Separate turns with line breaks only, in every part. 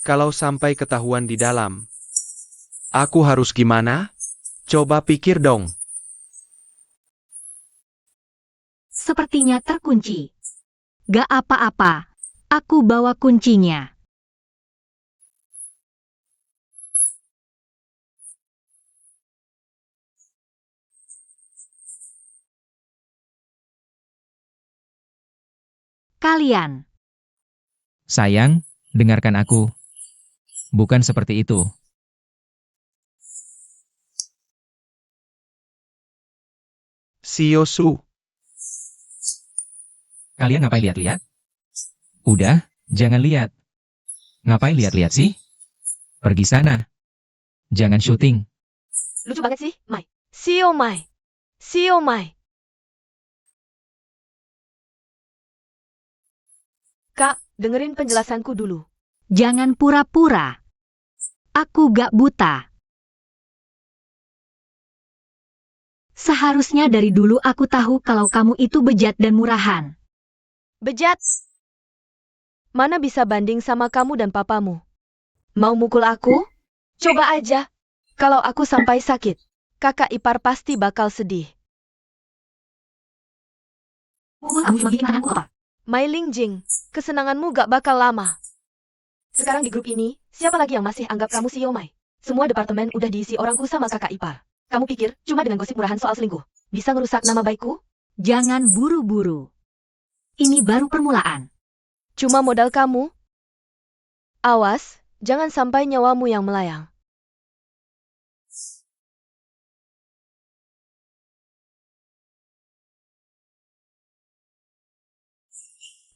Kalau sampai ketahuan di dalam, aku harus gimana? Coba pikir dong.
Sepertinya terkunci. Gak apa-apa. Aku bawa kuncinya. Kalian.
Sayang, dengarkan aku. Bukan seperti itu.
Siosu,
Kalian ngapain lihat-lihat? Udah, jangan lihat. Ngapain lihat-lihat sih? Pergi sana. Jangan syuting.
Lucu banget sih, Mai. Siomai. Siomai. Kak, dengerin penjelasanku dulu.
Jangan pura-pura. Aku gak buta. Seharusnya dari dulu aku tahu kalau kamu itu bejat dan murahan.
Bejat. Mana bisa banding sama kamu dan papamu? Mau mukul aku? Coba aja. Kalau aku sampai sakit, kakak ipar pasti bakal sedih.
Kamu cuma bikin tanganku kotor.
Mai Lingjing, kesenanganmu gak bakal lama. Sekarang di grup ini, siapa lagi yang masih anggap kamu Siomai? Semua departemen udah diisi orangku sama kakak ipar. Kamu pikir, cuma dengan gosip murahan soal selingkuh, bisa ngerusak nama baikku?
Jangan buru-buru. Ini baru permulaan.
Cuma modal kamu? Awas, jangan sampai nyawamu yang melayang.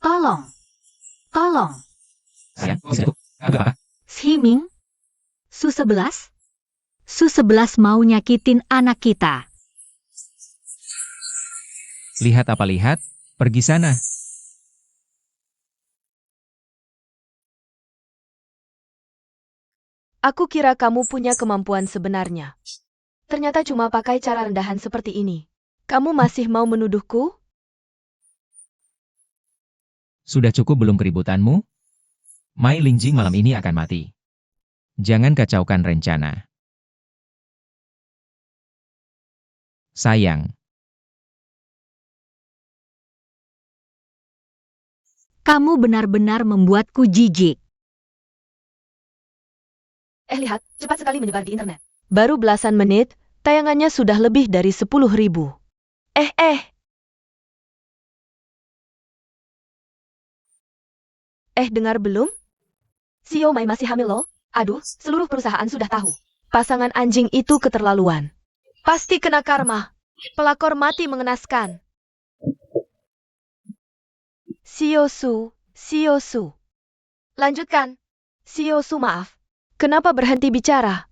Tolong. Tolong.
Sayang, bisa tuh. Apa?
Himing? Su-11? Su-11 mau nyakitin anak kita.
Lihat apa lihat? Pergi sana.
Aku kira kamu punya kemampuan sebenarnya. Ternyata cuma pakai cara rendahan seperti ini. Kamu masih mau menuduhku?
Sudah cukup belum keributanmu? Mai Lingjing malam ini akan mati. Jangan kacaukan rencana. Sayang,
Kamu benar-benar membuatku jijik.
Lihat, cepat sekali menyebar di internet. Baru belasan menit, tayangannya sudah lebih dari 10.000. Dengar belum? Siomai masih hamil loh. Aduh, seluruh perusahaan sudah tahu. Pasangan anjing itu keterlaluan. Pasti kena karma. Pelakor mati mengenaskan. Siosu. Lanjutkan. Siosu, maaf. Kenapa berhenti bicara?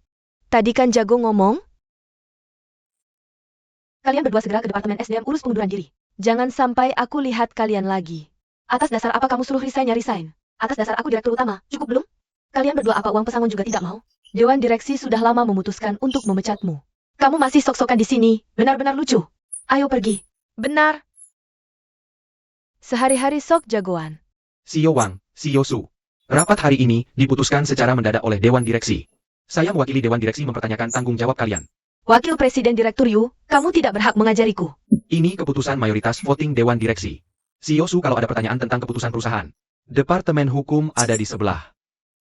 Tadi kan jago ngomong? Kalian berdua segera ke Departemen SDM urus pengunduran diri. Jangan sampai aku lihat kalian lagi. Atas dasar apa kamu suruh resign? Atas dasar aku direktur utama, cukup belum? Kalian berdua apa uang pesangon juga tidak mau? Dewan direksi sudah lama memutuskan untuk memecatmu. Kamu masih sok-sokan di sini, benar-benar lucu. Ayo pergi. Benar. Sehari-hari sok jagoan.
Sio Wang, Siosu. Rapat hari ini diputuskan secara mendadak oleh Dewan Direksi. Saya mewakili Dewan Direksi mempertanyakan tanggung jawab kalian.
Wakil Presiden Direktur Yu, kamu tidak berhak mengajariku.
Ini keputusan mayoritas voting Dewan Direksi. Siosu kalau ada pertanyaan tentang keputusan perusahaan. Departemen Hukum ada di sebelah.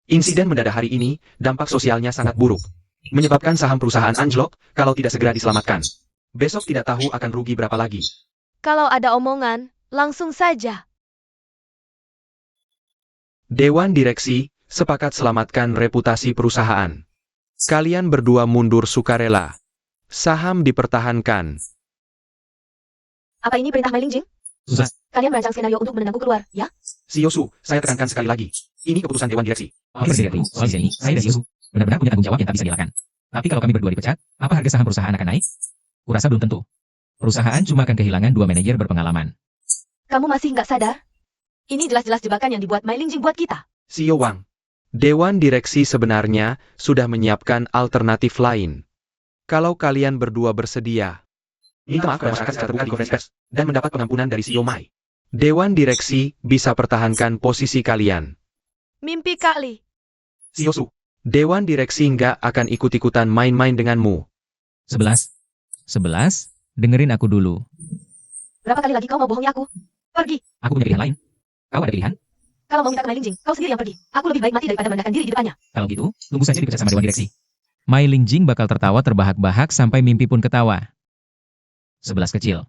Insiden mendadak hari ini, dampak sosialnya sangat buruk. Menyebabkan saham perusahaan anjlok kalau tidak segera diselamatkan. Besok tidak tahu akan rugi berapa lagi.
Kalau ada omongan, langsung saja.
Dewan Direksi sepakat selamatkan reputasi perusahaan. Kalian berdua mundur sukarela. Saham dipertahankan.
Apa ini perintah Mai Lingjing?
susah.
Kalian merancang skenario untuk menendangku keluar, ya?
Siosu, saya tekankan sekali lagi. Ini keputusan Dewan Direksi.
Oke, Direktur, soal di sini, saya dan Siosu benar-benar punya tanggung jawab yang tak bisa dielakkan. Tapi kalau kami berdua dipecat, apa harga saham perusahaan akan naik? Kurasa belum tentu. Perusahaan cuma akan kehilangan 2 manajer berpengalaman.
Kamu masih nggak sadar? Ini jelas-jelas jebakan yang dibuat Mai Lingjing buat kita.
Sio Wang. Dewan Direksi sebenarnya sudah menyiapkan alternatif lain. Kalau kalian berdua bersedia, minta maaf kepada masyarakat secara terbuka di konferensi pers, dan mendapat pengampunan dari Sio Mai. Dewan Direksi bisa pertahankan posisi kalian.
Mimpi kali.
Si Yosu, Dewan Direksi nggak akan ikut-ikutan main-main denganmu.
11. 11. Dengerin aku dulu.
Berapa kali lagi kau mau bohongi aku? Pergi.
Aku punya pilihan lain. Kau ada pilihan?
Kalau mau minta ke Mai Lingjing, kau sendiri yang pergi. Aku lebih baik mati daripada merendahkan diri di depannya.
Kalau gitu, tunggu saja dipecat sama Dewan Direksi. Mai Lingjing bakal tertawa terbahak-bahak sampai mimpi pun ketawa. 11 kecil.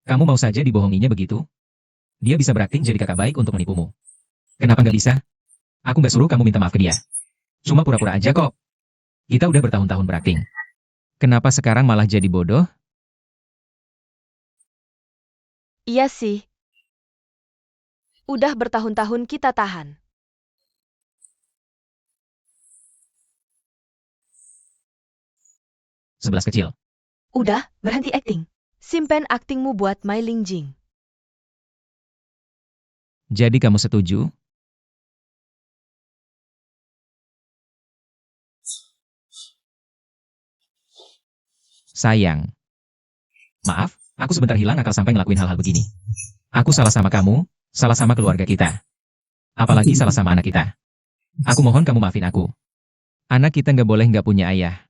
Kamu mau saja dibohonginya begitu? Dia bisa berakting jadi kakak baik untuk menipumu. Kenapa nggak bisa? Aku nggak suruh kamu minta maaf ke dia. Cuma pura-pura aja kok. Kita udah bertahun-tahun berakting. Kenapa sekarang malah jadi bodoh?
Iya sih. Udah bertahun-tahun kita tahan.
Sebelas kecil.
Udah, berhenti akting. Simpen aktingmu buat Mai Lingjing.
Jadi kamu setuju? Sayang. Maaf, aku sebentar hilang akal sampai ngelakuin hal-hal begini. Aku salah sama kamu, salah sama keluarga kita. Apalagi salah sama anak kita. Aku mohon kamu maafin aku. Anak kita nggak boleh nggak punya ayah.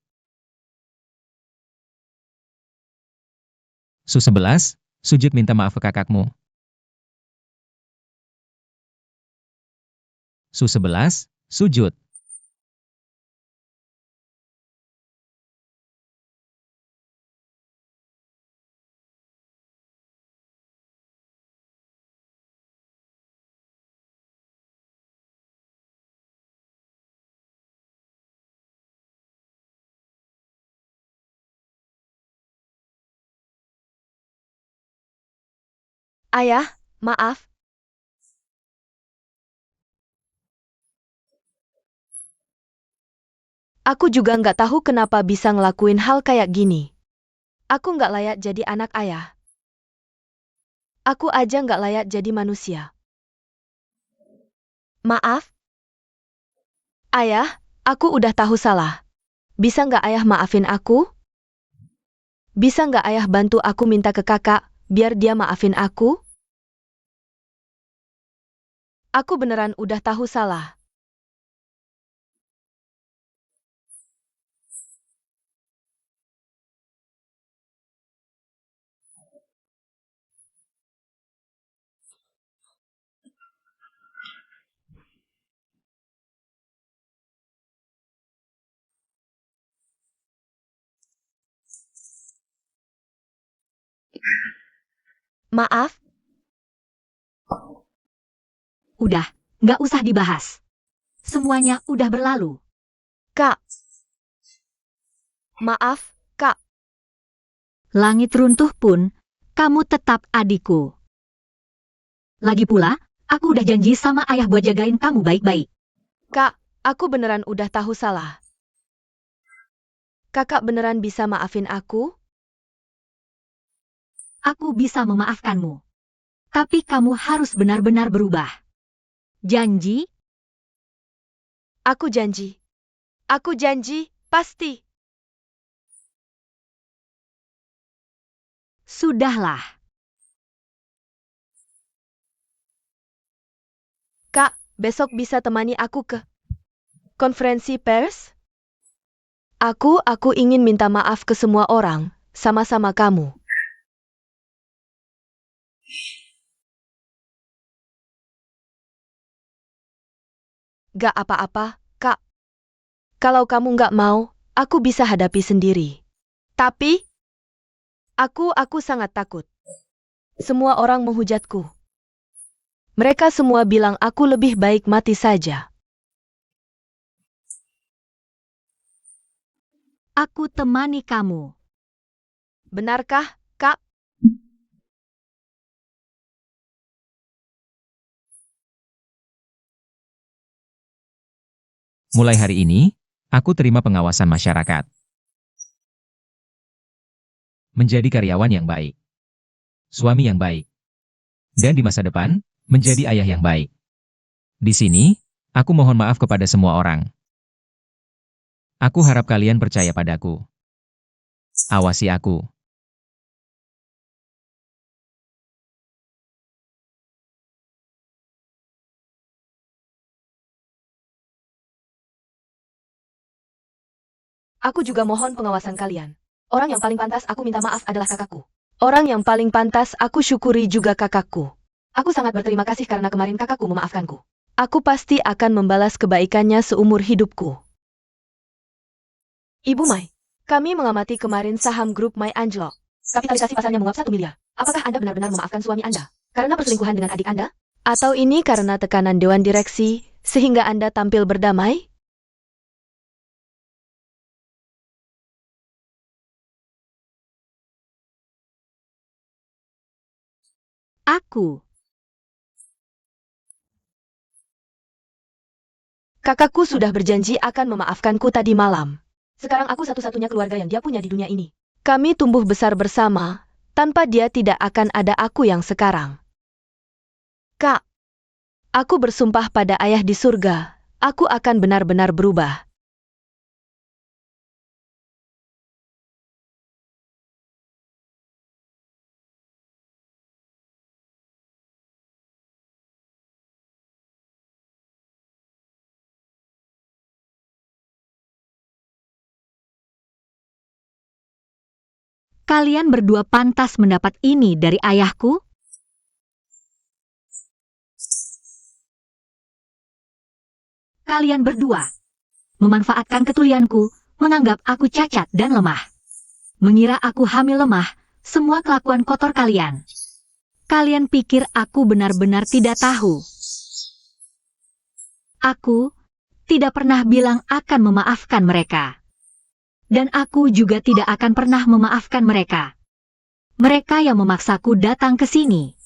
Su-11, sujud minta maaf ke kakakmu. Su-11, sujud.
Ayah, maaf. Aku juga nggak tahu kenapa bisa ngelakuin hal kayak gini. Aku nggak layak jadi anak ayah. Aku aja nggak layak jadi manusia. Maaf. Ayah, aku udah tahu salah. Bisa nggak ayah maafin aku? Bisa nggak ayah bantu aku minta ke kakak, biar dia maafin aku? Aku beneran udah tahu salah. Maaf,
Udah, nggak usah dibahas. Semuanya udah berlalu.
Kak. Maaf, Kak.
Langit runtuh pun, kamu tetap adikku. Lagi pula, aku udah janji sama ayah buat jagain kamu baik-baik.
Kak, aku beneran udah tahu salah. Kakak beneran bisa maafin aku?
Aku bisa memaafkanmu. Tapi kamu harus benar-benar berubah. Janji?
Aku janji. Aku janji, pasti.
Sudahlah.
Kak, besok bisa temani aku ke konferensi pers? Aku ingin minta maaf ke semua orang, sama-sama kamu. Gak apa-apa, Kak. Kalau kamu gak mau, aku bisa hadapi sendiri. Tapi, aku sangat takut. Semua orang menghujatku. Mereka semua bilang aku lebih baik mati saja.
Aku temani kamu.
Benarkah, Kak?
Mulai hari ini, aku terima pengawasan masyarakat. Menjadi karyawan yang baik. Suami yang baik. Dan di masa depan, menjadi ayah yang baik. Di sini, aku mohon maaf kepada semua orang. Aku harap kalian percaya padaku. Awasi aku.
Aku juga mohon pengawasan kalian. Orang yang paling pantas aku minta maaf adalah kakakku. Orang yang paling pantas aku syukuri juga kakakku. Aku sangat berterima kasih karena kemarin kakakku memaafkanku. Aku pasti akan membalas kebaikannya seumur hidupku. Ibu Mai, kami mengamati kemarin saham grup Mai Anjlok. Kapitalisasi pasarnya menguap 1 miliar. Apakah Anda benar-benar memaafkan suami Anda? Karena perselingkuhan dengan adik Anda? Atau ini karena tekanan Dewan Direksi, sehingga Anda tampil berdamai?
Aku.
Kakakku sudah berjanji akan memaafkanku tadi malam. Sekarang aku satu-satunya keluarga yang dia punya di dunia ini. Kami tumbuh besar bersama, tanpa dia tidak akan ada aku yang sekarang. Kak, aku bersumpah pada Ayah di surga, aku akan benar-benar berubah.
Kalian berdua pantas mendapat ini dari ayahku? Kalian berdua memanfaatkan ketulianku, menganggap aku cacat dan lemah. Mengira aku hamil lemah, semua kelakuan kotor kalian. Kalian pikir aku benar-benar tidak tahu. Aku tidak pernah bilang akan memaafkan mereka. Dan aku juga tidak akan pernah memaafkan mereka. Mereka yang memaksaku datang ke sini.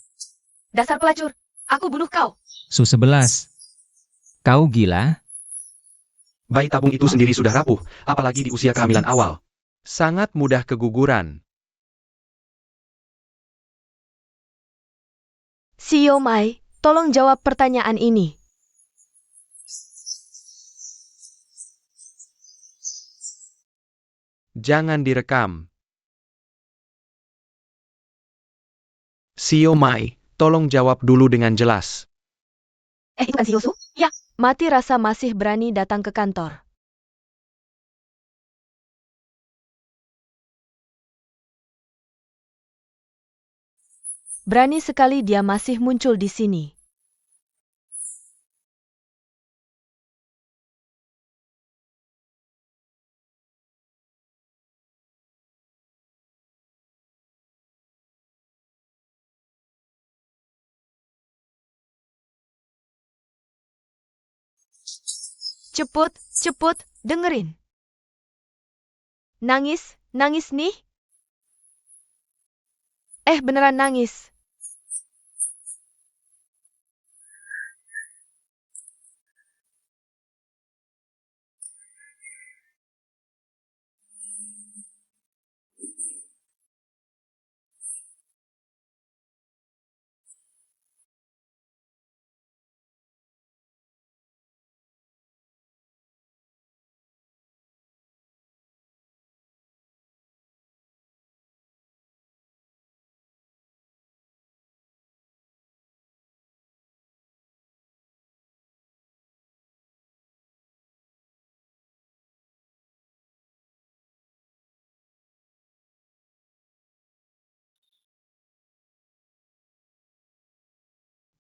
Dasar pelacur, aku bunuh kau.
Su-11. Kau gila?
Bayi tabung itu sendiri sudah rapuh, apalagi di usia kehamilan awal. Sangat mudah keguguran.
CEO Mai, tolong jawab pertanyaan ini.
Jangan direkam. Sio Mai, tolong jawab dulu dengan jelas.
Itu kan CEO Su? Ya. Mati rasa masih berani datang ke kantor. Berani sekali dia masih muncul di sini. Cepet, cepet, dengerin. Nangis, nangis nih. Beneran nangis.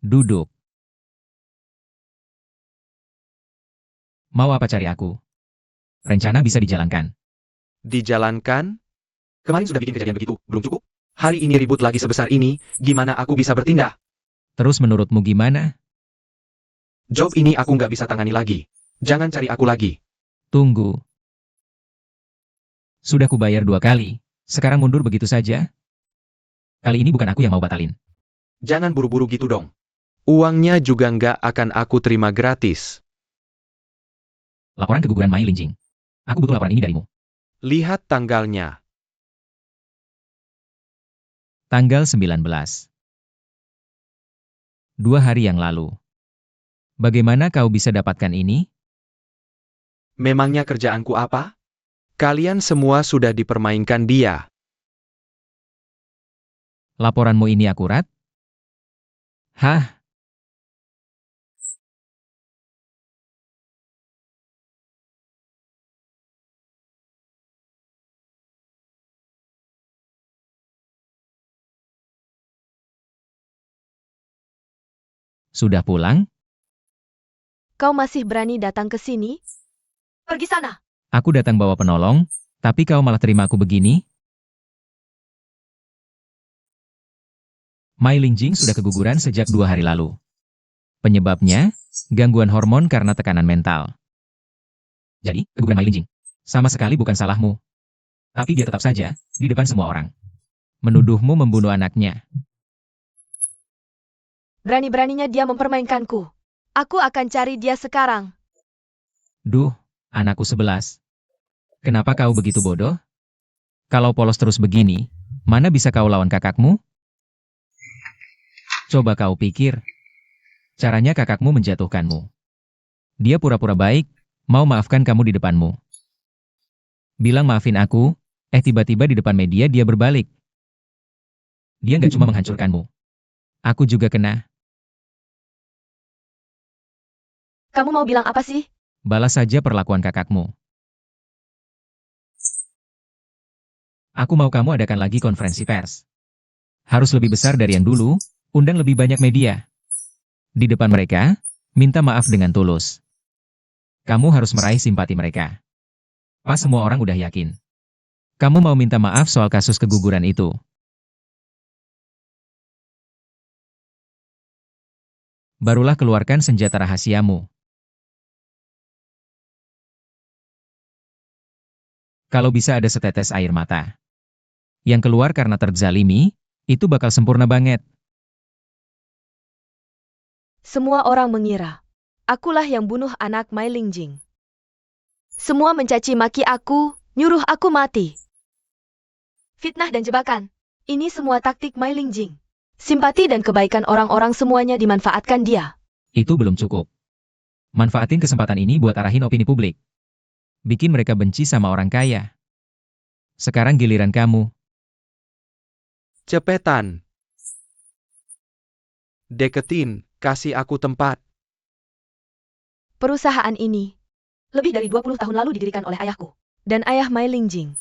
Duduk. Mau apa cari aku? Rencana bisa dijalankan.
Dijalankan? Kemarin sudah bikin kejadian begitu, belum cukup? Hari ini ribut lagi sebesar ini, gimana aku bisa bertindak?
Terus menurutmu gimana?
Job ini aku nggak bisa tangani lagi. Jangan cari aku lagi.
Tunggu. Sudah kubayar 2 kali. Sekarang mundur begitu saja? Kali ini bukan aku yang mau batalin.
Jangan buru-buru gitu dong. Uangnya juga nggak akan aku terima gratis.
Laporan keguguran Mai Linjing. Aku butuh laporan ini darimu.
Lihat tanggalnya.
Tanggal 19. 2 hari yang lalu. Bagaimana kau bisa dapatkan ini?
Memangnya kerjaanku apa? Kalian semua sudah dipermainkan dia.
Laporanmu ini akurat? Hah? Sudah pulang?
Kau masih berani datang ke sini? Pergi sana.
Aku datang bawa penolong, tapi kau malah terima aku begini? Mai Lingjing sudah keguguran sejak 2 hari lalu. Penyebabnya, gangguan hormon karena tekanan mental. Jadi, keguguran Mai Lingjing sama sekali bukan salahmu. Tapi dia tetap saja, di depan semua orang, menuduhmu membunuh anaknya.
Berani-beraninya dia mempermainkanku. Aku akan cari dia sekarang.
Duh, anakku 11. Kenapa kau begitu bodoh? Kalau polos terus begini, mana bisa kau lawan kakakmu? Coba kau pikir. Caranya kakakmu menjatuhkanmu. Dia pura-pura baik, mau maafkan kamu di depanmu. Bilang maafin aku, tiba-tiba di depan media dia berbalik. Dia nggak cuma menghancurkanmu. Aku juga kena.
Kamu mau bilang apa sih?
Balas saja perlakuan kakakmu. Aku mau kamu adakan lagi konferensi pers. Harus lebih besar dari yang dulu, undang lebih banyak media. Di depan mereka, minta maaf dengan tulus. Kamu harus meraih simpati mereka. Pas semua orang udah yakin. Kamu mau minta maaf soal kasus keguguran itu. Barulah keluarkan senjata rahasiamu. Kalau bisa ada setetes air mata yang keluar karena terzalimi, itu bakal sempurna banget.
Semua orang mengira akulah yang bunuh anak Mai Lingjing. Semua mencaci maki aku, nyuruh aku mati. Fitnah dan jebakan. Ini semua taktik Mai Lingjing. Simpati dan kebaikan orang-orang semuanya dimanfaatkan dia.
Itu belum cukup. Manfaatin kesempatan ini buat arahin opini publik. Bikin mereka benci sama orang kaya. Sekarang giliran kamu.
Cepetan. Deketin, kasih aku tempat.
Perusahaan ini lebih dari 20 tahun lalu didirikan oleh ayahku dan ayah Mai Lingjing.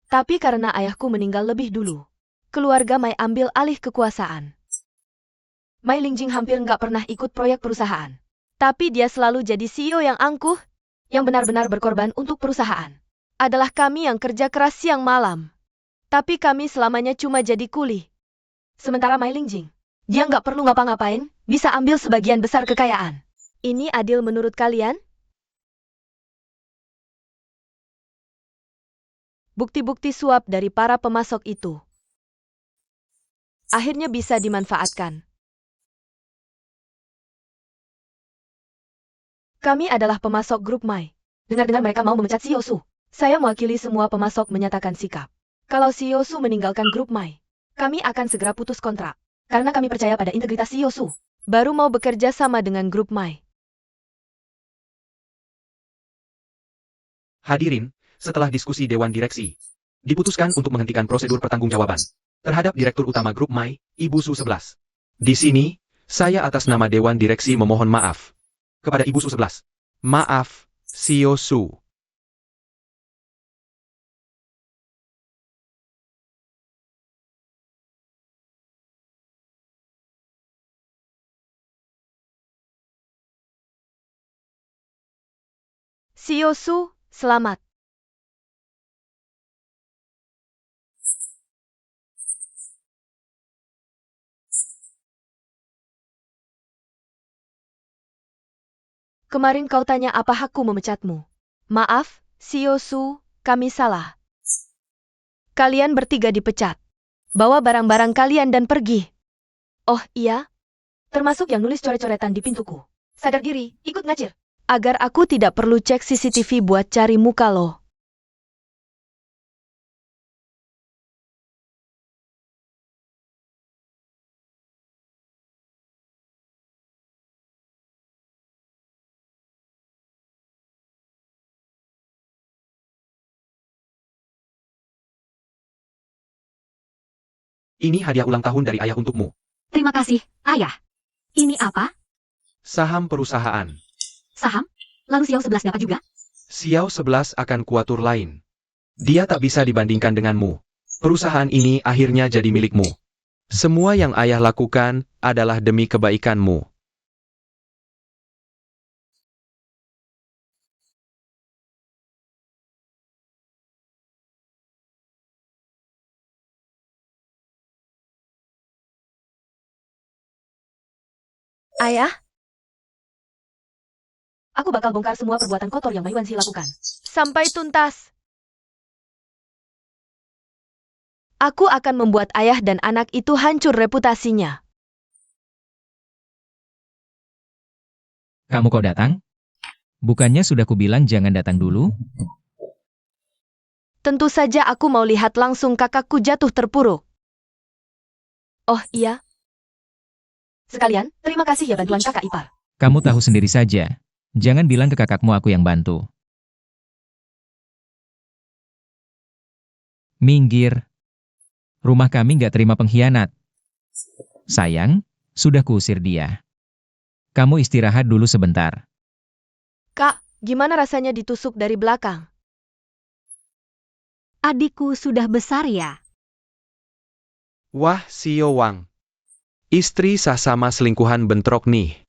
Tapi karena ayahku meninggal lebih dulu, keluarga Mai ambil alih kekuasaan. Mai Lingjing hampir nggak pernah ikut proyek perusahaan. Tapi dia selalu jadi CEO yang angkuh, yang benar-benar berkorban untuk perusahaan. Adalah kami yang kerja keras siang malam. Tapi kami selamanya cuma jadi kuli. Sementara Mai Lingjing, dia nggak perlu ngapa-ngapain, bisa ambil sebagian besar kekayaan. Ini adil menurut kalian? Bukti-bukti suap dari para pemasok itu akhirnya bisa dimanfaatkan. Kami adalah pemasok grup Mai. Dengar-dengar mereka mau memecat CEO Su. Saya mewakili semua pemasok menyatakan sikap. Kalau CEO Su meninggalkan grup Mai, kami akan segera putus kontrak. Karena kami percaya pada integritas CEO Su. Baru mau bekerja sama dengan grup Mai.
Hadirin, setelah diskusi Dewan Direksi, diputuskan untuk menghentikan prosedur pertanggungjawaban terhadap Direktur Utama Grup Mai, Ibu Su 11. Di sini, saya atas nama Dewan Direksi memohon maaf kepada Ibu Su 11. Maaf, CEO Su.
CEO Su, selamat. Kemarin kau tanya apa hakku memecatmu. Maaf, CEO Su, kami salah. Kalian bertiga dipecat. Bawa barang-barang kalian dan pergi. Oh iya? Termasuk yang nulis coret-coretan di pintuku. Sadar diri, ikut ngacir. Agar aku tidak perlu cek CCTV buat cari muka lo.
Ini hadiah ulang tahun dari ayah untukmu.
Terima kasih, Ayah. Ini apa?
Saham perusahaan.
Saham? Lalu Xiao 11 dapat juga?
Xiao 11 akan kuatur lain. Dia tak bisa dibandingkan denganmu. Perusahaan ini akhirnya jadi milikmu. Semua yang ayah lakukan adalah demi kebaikanmu.
Ayah, aku bakal bongkar semua perbuatan kotor yang Maiwansi lakukan. Sampai tuntas. Aku akan membuat ayah dan anak itu hancur reputasinya.
Kamu kok datang? Bukannya sudah kubilang jangan datang dulu?
Tentu saja aku mau lihat langsung kakakku jatuh terpuruk. Oh iya. Sekalian, terima kasih ya bantuan kakak ipar.
Kamu tahu sendiri saja. Jangan bilang ke kakakmu aku yang bantu. Minggir. Rumah kami nggak terima pengkhianat. Sayang, sudah kuusir dia. Kamu istirahat dulu sebentar.
Kak, gimana rasanya ditusuk dari belakang?
Adikku sudah besar ya.
Wah, Sio Wang. Istri sah sama selingkuhan bentrok nih.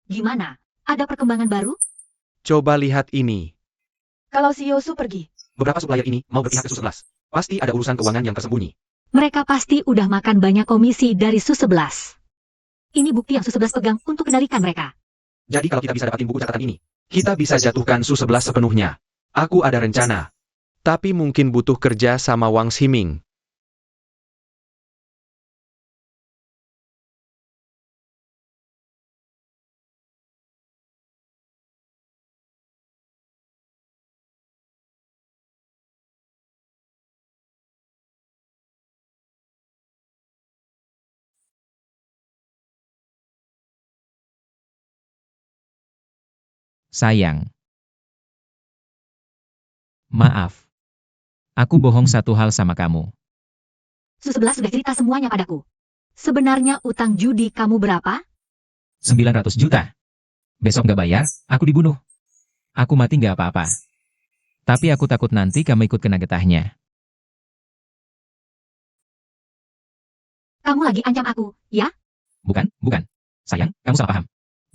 Gimana? Ada perkembangan baru?
Coba lihat ini.
Kalau si Yosu pergi,
Beberapa supplier ini mau berpihak ke Su-11. Pasti ada urusan keuangan yang tersembunyi.
Mereka pasti udah makan banyak komisi dari Su-11. Ini bukti yang Su-11 pegang untuk kendalikan mereka.
Jadi kalau kita bisa dapatin buku catatan ini, kita bisa jatuhkan Su-11 sepenuhnya. Aku ada rencana. Tapi mungkin butuh kerja sama Wang Ximing.
Sayang. Maaf. Aku bohong satu hal sama kamu.
Su-11 sudah cerita semuanya padaku. Sebenarnya utang judi kamu berapa?
900 juta. Besok nggak bayar, aku dibunuh. Aku mati nggak apa-apa. Tapi aku takut nanti kamu ikut kena getahnya.
Kamu lagi ancam aku, ya?
Bukan, bukan. Sayang, kamu salah paham.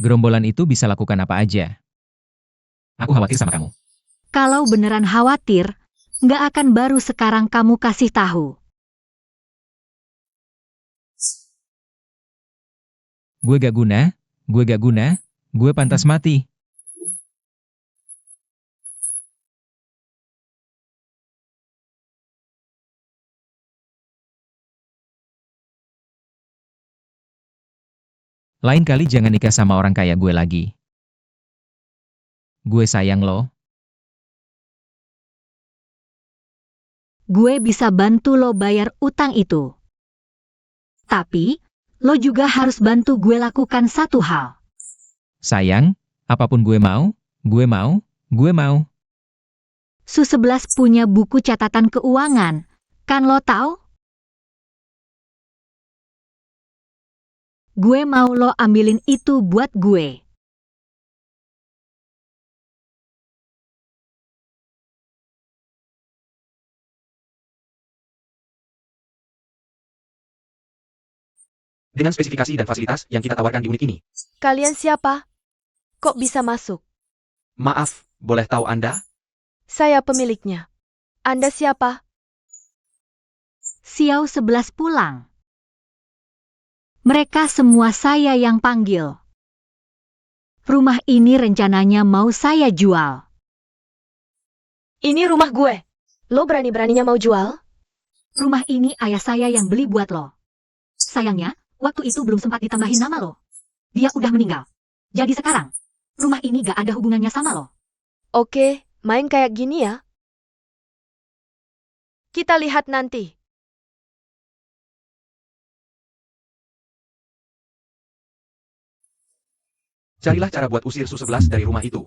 Gerombolan itu bisa lakukan apa aja. Aku khawatir sama kamu.
Kalau beneran khawatir, nggak akan baru sekarang kamu kasih tahu.
Gue gak guna, gue gak guna, gue pantas mati. Lain kali jangan nikah sama orang kaya gue lagi. Gue sayang lo.
Gue bisa bantu lo bayar utang itu. Tapi, lo juga harus bantu gue lakukan satu hal.
Sayang, apapun gue mau, gue mau, gue mau.
Su-11 punya buku catatan keuangan, kan lo tahu? Gue mau lo ambilin itu buat gue.
Dengan spesifikasi dan fasilitas yang kita tawarkan di unit ini.
kalian siapa? Kok bisa masuk?
Maaf, boleh tahu Anda?
Saya pemiliknya. Anda siapa?
Xiao 11 pulang. Mereka semua saya yang panggil. Rumah ini rencananya mau saya jual.
Ini rumah gue. Lo berani-beraninya mau jual?
Rumah ini ayah saya yang beli buat lo. Sayangnya, waktu itu belum sempat ditambahin nama lo. Dia udah meninggal. Jadi sekarang, rumah ini gak ada hubungannya sama lo.
Oke, main kayak gini ya. Kita lihat nanti.
Carilah cara buat usir Su-11 dari rumah itu.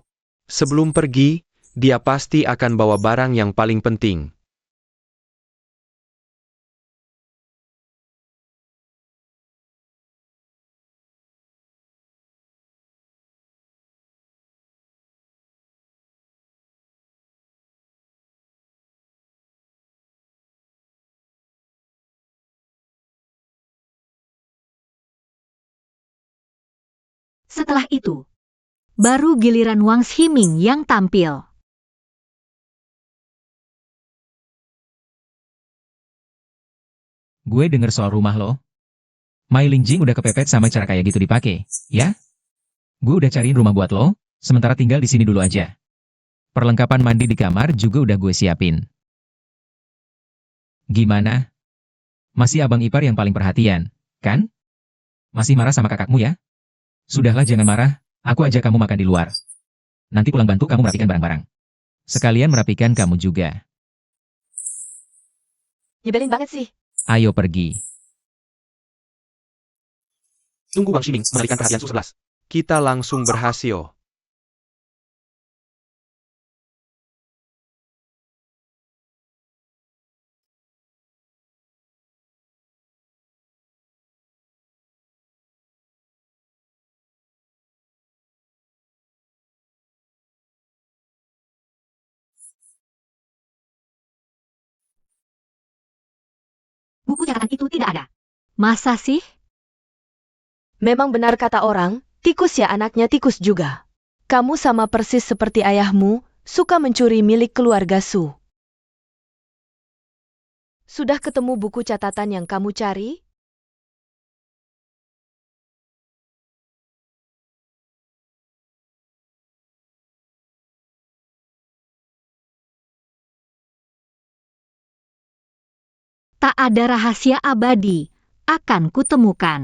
Sebelum pergi, dia pasti akan bawa barang yang paling penting.
Setelah itu, baru giliran Wang Ximing yang tampil.
Gue denger soal rumah lo. Mai Lingjing udah kepepet sama cara kayak gitu dipakai, ya? Gue udah cariin rumah buat lo, sementara tinggal di sini dulu aja. Perlengkapan mandi di kamar juga udah gue siapin. Gimana? Masih abang ipar yang paling perhatian, kan? Masih marah sama kakakmu ya? Sudahlah jangan marah, aku ajak kamu makan di luar. Nanti pulang bantu kamu merapikan barang-barang. Sekalian merapikan kamu juga.
Nyebelin banget sih.
Ayo pergi.
Tunggu Wang Ximing mengalihkan perhatian Su 11. Kita langsung berhasil.
Buku catatan itu tidak ada. Masa sih?
Memang benar kata orang, tikus ya anaknya tikus juga. Kamu sama persis seperti ayahmu, suka mencuri milik keluarga Su. Sudah ketemu buku catatan yang kamu cari?
Tak ada rahasia abadi, akan kutemukan.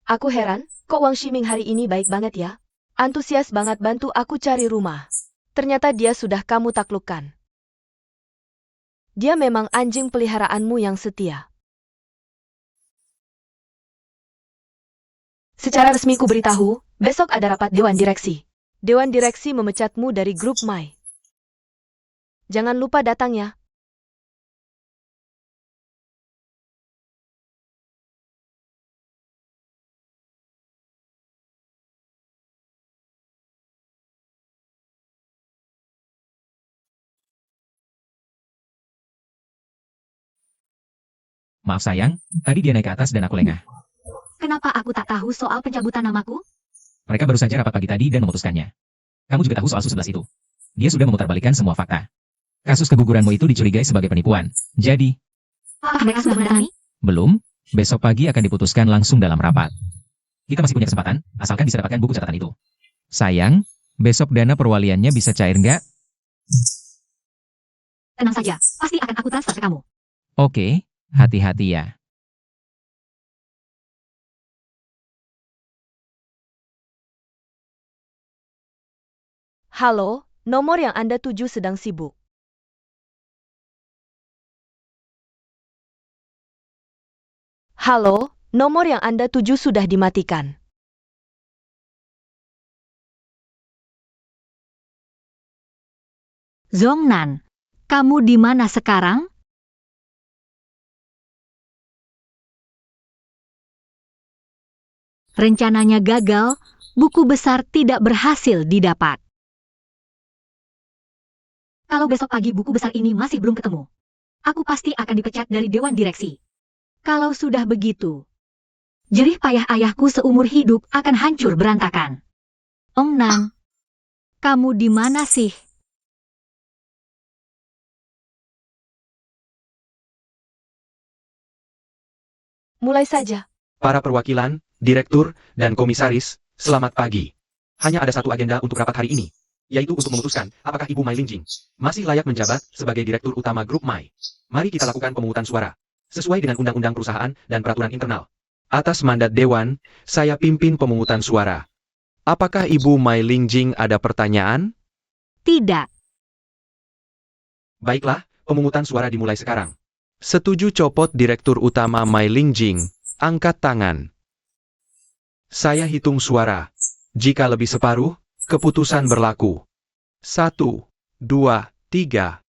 Aku heran, kok Wang Ximing hari ini baik banget ya? Antusias banget bantu aku cari rumah. Ternyata dia sudah kamu taklukkan. Dia memang anjing peliharaanmu yang setia. Secara resmi ku beritahu, besok ada rapat Dewan Direksi. Dewan Direksi memecatmu dari grup Mai. Jangan lupa datang ya.
Maaf sayang, tadi dia naik ke atas dan aku lengah.
Kenapa aku tak tahu soal pencabutan namaku?
Mereka baru saja rapat pagi tadi dan memutuskannya. Kamu juga tahu soal Su 11 itu. Dia sudah memutarbalikkan semua fakta. Kasus keguguranmu itu dicurigai sebagai penipuan. Jadi,
Apakah mereka sudah menandatangani?
belum, besok pagi akan diputuskan langsung dalam rapat. Kita masih punya kesempatan, asalkan bisa dapatkan buku catatan itu. Sayang, besok dana perwaliannya bisa cair nggak?
Tenang saja, pasti akan aku transfer ke kamu.
Oke, hati-hati ya.
Halo, nomor yang Anda tuju sedang sibuk. Halo, nomor yang Anda tuju sudah dimatikan.
Zongnan, kamu di mana sekarang? Rencananya gagal, buku besar tidak berhasil didapat. Kalau besok pagi buku besar ini masih belum ketemu, aku pasti akan dipecat dari Dewan Direksi. Kalau sudah begitu, jerih payah ayahku seumur hidup akan hancur berantakan. Ong Nan, kamu di mana sih?
Mulai saja.
Para perwakilan, direktur, dan komisaris, selamat pagi. Hanya ada satu agenda untuk rapat hari ini, yaitu untuk memutuskan apakah Ibu Mai Lingjing masih layak menjabat sebagai direktur utama grup Mai. Mari kita lakukan pemungutan suara, sesuai dengan undang-undang perusahaan dan peraturan internal. Atas mandat Dewan, saya pimpin pemungutan suara. Apakah Ibu Mai Lingjing ada pertanyaan?
Tidak.
Baiklah, pemungutan suara dimulai sekarang. Setuju copot Direktur Utama Mai Lingjing, angkat tangan. Saya hitung suara. Jika lebih separuh, keputusan berlaku. 1, 2, 3.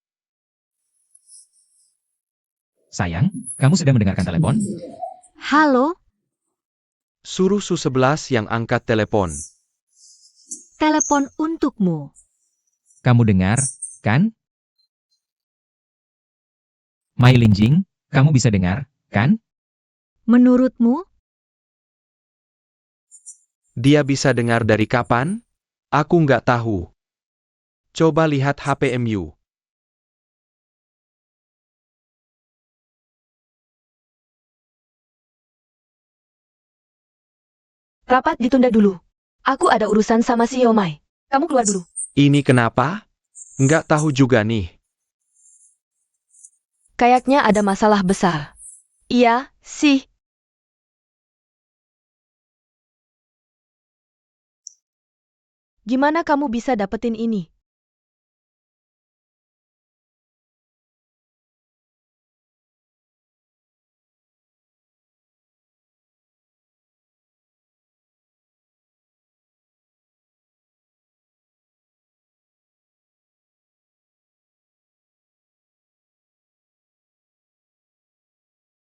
Sayang, kamu sedang mendengarkan telepon?
Halo,
Suruh Su 11 yang angkat telepon.
telepon untukmu.
Kamu dengar, kan? Mai Lingjing, kamu bisa dengar, kan?
Menurutmu,
Dia bisa dengar dari kapan? Aku nggak tahu. Coba lihat HPMU.
Rapat ditunda dulu. Aku ada urusan sama si Yomai. Kamu keluar dulu.
Ini kenapa? Nggak tahu juga nih.
Kayaknya ada masalah besar. Iya, sih. Gimana kamu bisa dapetin ini?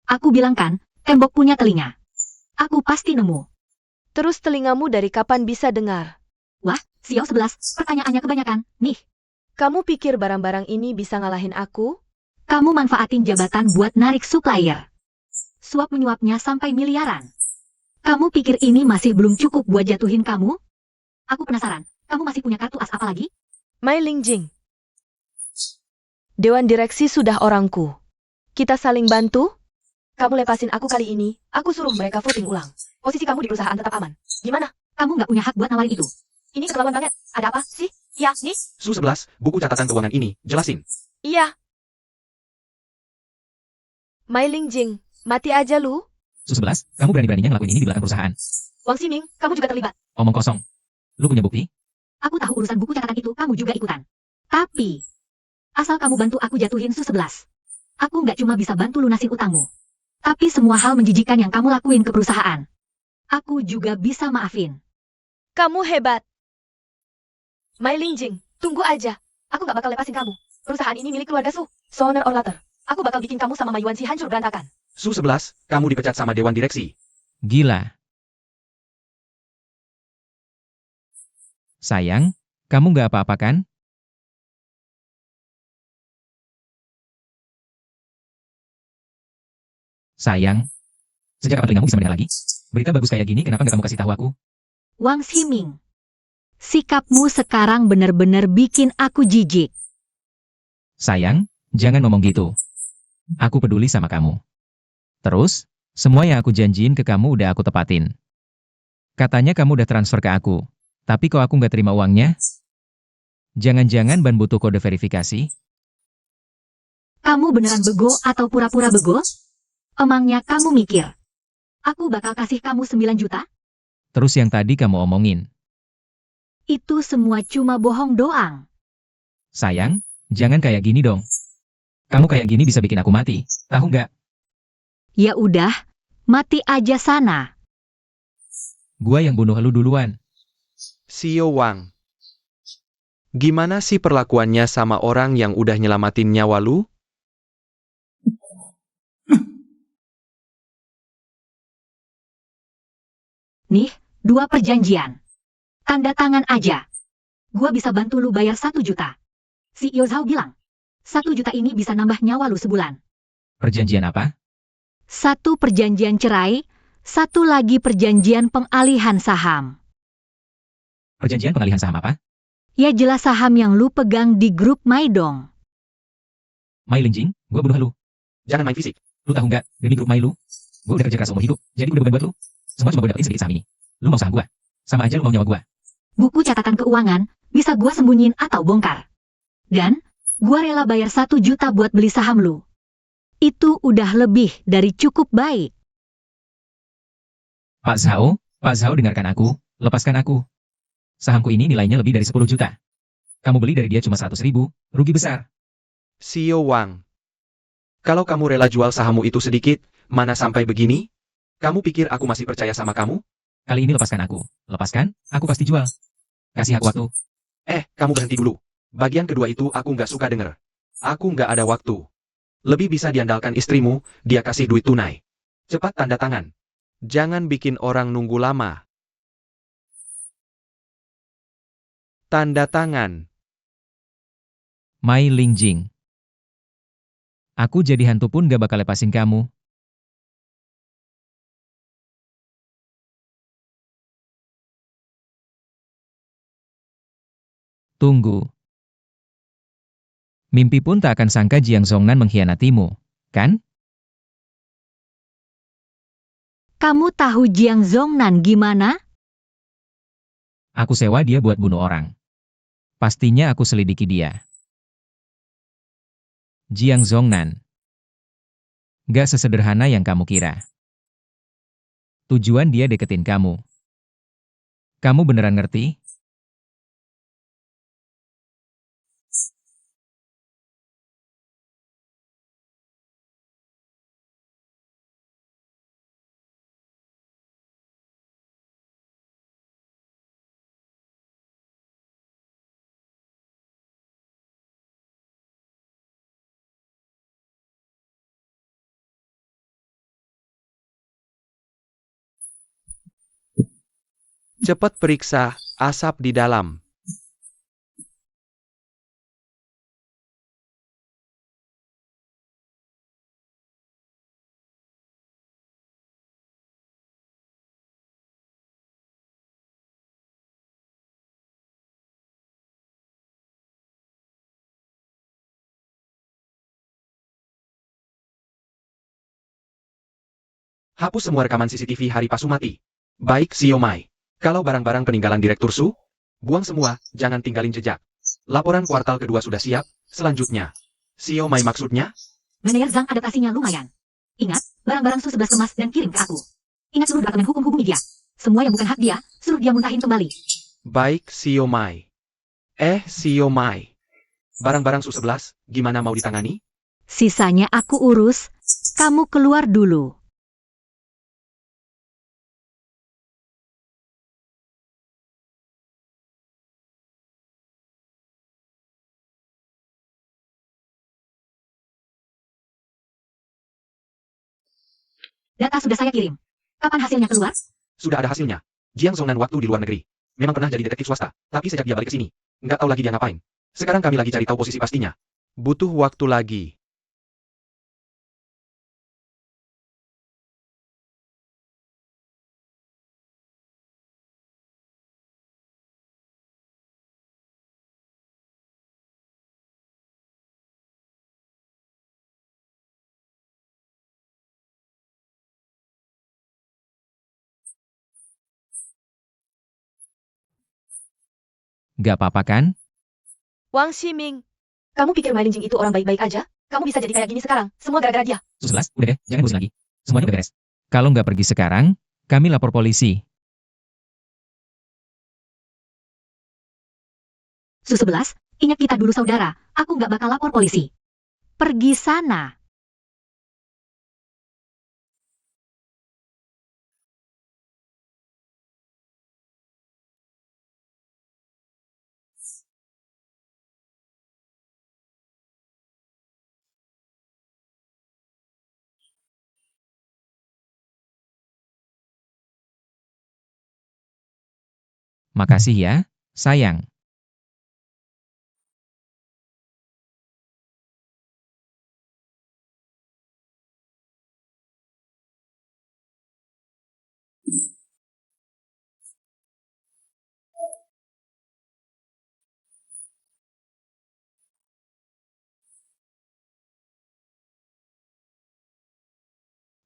Aku bilang kan, tembok punya telinga. Aku pasti nemu.
Terus telingamu dari kapan bisa dengar?
Wah, Xiao 11, pertanyaannya kebanyakan. Nih,
Kamu pikir barang-barang ini bisa ngalahin aku?
kamu manfaatin jabatan buat narik supplier. Suap menyuapnya sampai miliaran. Kamu pikir ini masih belum cukup buat jatuhin kamu? Aku penasaran, kamu masih punya kartu as apa lagi?
Mai Lingjing. Dewan direksi sudah orangku. Kita saling bantu? Kamu lepasin aku kali ini, aku suruh mereka voting ulang. Posisi kamu di perusahaan tetap aman. Gimana?
Kamu nggak punya hak buat nawarin itu.
Ini keterlaluan banget. Ada apa sih? Ya, nih.
Su 11, buku catatan keuangan ini, jelasin.
Iya. Mai Lingjing, mati aja lu.
Su 11, kamu berani-beraninya ngelakuin ini di belakang perusahaan.
Wang Ximing, kamu juga terlibat.
Omong kosong. Lu punya bukti?
Aku tahu urusan buku catatan itu kamu juga ikutan. Tapi, asal kamu bantu aku jatuhin Su 11. Aku nggak cuma bisa bantu lunasin utangmu. Tapi semua hal menjijikan yang kamu lakuin ke perusahaan. Aku juga bisa maafin.
Kamu hebat. Mai Lingjing, tunggu aja. Aku gak bakal lepasin kamu. Perusahaan ini milik keluarga Su. Sooner or later. Aku bakal bikin kamu sama Mayuan si hancur berantakan.
Su 11, kamu dipecat sama Dewan Direksi.
Gila. Sayang, kamu nggak apa-apa kan? Sayang. Sejak kapan telingamu bisa mendengar lagi? Berita bagus kayak gini kenapa nggak kamu kasih tahu aku?
Wang Ximing, sikapmu sekarang benar-benar bikin aku jijik.
Sayang, jangan ngomong gitu. Aku peduli sama kamu. Terus, semua yang aku janjiin ke kamu udah aku tepatin. Katanya kamu udah transfer ke aku. Tapi kok aku nggak terima uangnya? Jangan-jangan Ban butuh kode verifikasi?
Kamu beneran bego atau pura-pura bego? Emangnya kamu mikir, aku bakal kasih kamu 9 juta?
Terus yang tadi kamu omongin.
Itu semua cuma bohong doang.
Sayang, jangan kayak gini dong. Kamu kayak gini bisa bikin aku mati. Tahu nggak?
Ya udah, mati aja sana.
Gua yang bunuh lu duluan.
Sio Wang. Gimana sih perlakuannya sama orang yang udah nyelamatin nyawa lu?
Nih, 2 perjanjian. Tanda tangan aja. Gua bisa bantu lu bayar 1 juta. Si Yo Zhao bilang, 1 juta ini bisa nambah nyawa lu sebulan.
Perjanjian apa?
1 perjanjian cerai, 1 lagi perjanjian pengalihan saham.
Perjanjian pengalihan saham apa?
Ya jelas saham yang lu pegang di grup Maidong.
Mai Lingjing, gua bunuh lu.
Jangan main fisik.
Lu tahu nggak, demi grup Mai lu, gua udah kerja keras seumur hidup, jadi udah beban buat lu. Semua cuma buat dapetin sedikit saham ini. Lu mau saham gua? Sama aja lu mau nyawa gua.
Buku catatan keuangan, bisa gua sembunyiin atau bongkar. Dan, gua rela bayar 1 juta buat beli saham lu. Itu udah lebih dari cukup baik.
Pak Zhao dengarkan aku, lepaskan aku. Sahamku ini nilainya lebih dari 10 juta. Kamu beli dari dia cuma 100.000, rugi besar.
Sio Wang. Kalau kamu rela jual sahammu itu sedikit, mana sampai begini? Kamu pikir aku masih percaya sama kamu?
Kali ini lepaskan aku. Lepaskan, aku pasti jual. Kasih aku waktu.
Kamu berhenti dulu. Bagian kedua itu aku nggak suka denger. Aku nggak ada waktu. Lebih bisa diandalkan istrimu, dia kasih duit tunai. Cepat tanda tangan. Jangan bikin orang nunggu lama. Tanda tangan.
Mai Lingjing. Aku jadi hantu pun gak bakal lepasin kamu. Tunggu. Mimpi pun tak akan sangka Jiang Zhongnan mengkhianatimu, kan?
Kamu tahu Jiang Zhongnan gimana?
Aku sewa dia buat bunuh orang. Pastinya aku selidiki dia. Jiang Zhongnan. Gak sesederhana yang kamu kira. Tujuan dia deketin kamu. Kamu beneran ngerti?
Cepat periksa asap di dalam. Hapus semua rekaman CCTV hari Pasumati. Baik, Siomai. Kalau barang-barang peninggalan Direktur Su, buang semua, jangan tinggalin jejak. Laporan kuartal kedua sudah siap, selanjutnya. Siomai maksudnya?
Manajer Zhang adaptasinya lumayan. Ingat, barang-barang Su 11 kemas dan kirim ke aku. Ingat suruh departemen hukum hubungi dia. Semua yang bukan hak dia, suruh dia muntahin kembali.
Baik, Siomai. Siomai. Barang-barang Su 11, gimana mau ditangani?
Sisanya aku urus, kamu keluar dulu. Data sudah saya kirim. Kapan hasilnya keluar?
Sudah ada hasilnya. Jiang Zhongnan waktu di luar negeri. Memang pernah jadi detektif swasta, tapi sejak dia balik ke sini, nggak tahu lagi dia ngapain. Sekarang kami lagi cari tahu posisi pastinya. Butuh waktu lagi.
Gak apa-apa kan?
Wang Ximing, kamu pikir Mei Lingjing itu orang baik-baik aja? Kamu bisa jadi kayak gini sekarang, semua gara-gara dia.
Su 11, udah deh, jangan bosan lagi. Semuanya udah beres. Kalau nggak pergi sekarang, kami lapor polisi.
Su 11, ingat kita dulu saudara, aku nggak bakal lapor polisi. Pergi sana.
Makasih ya, sayang.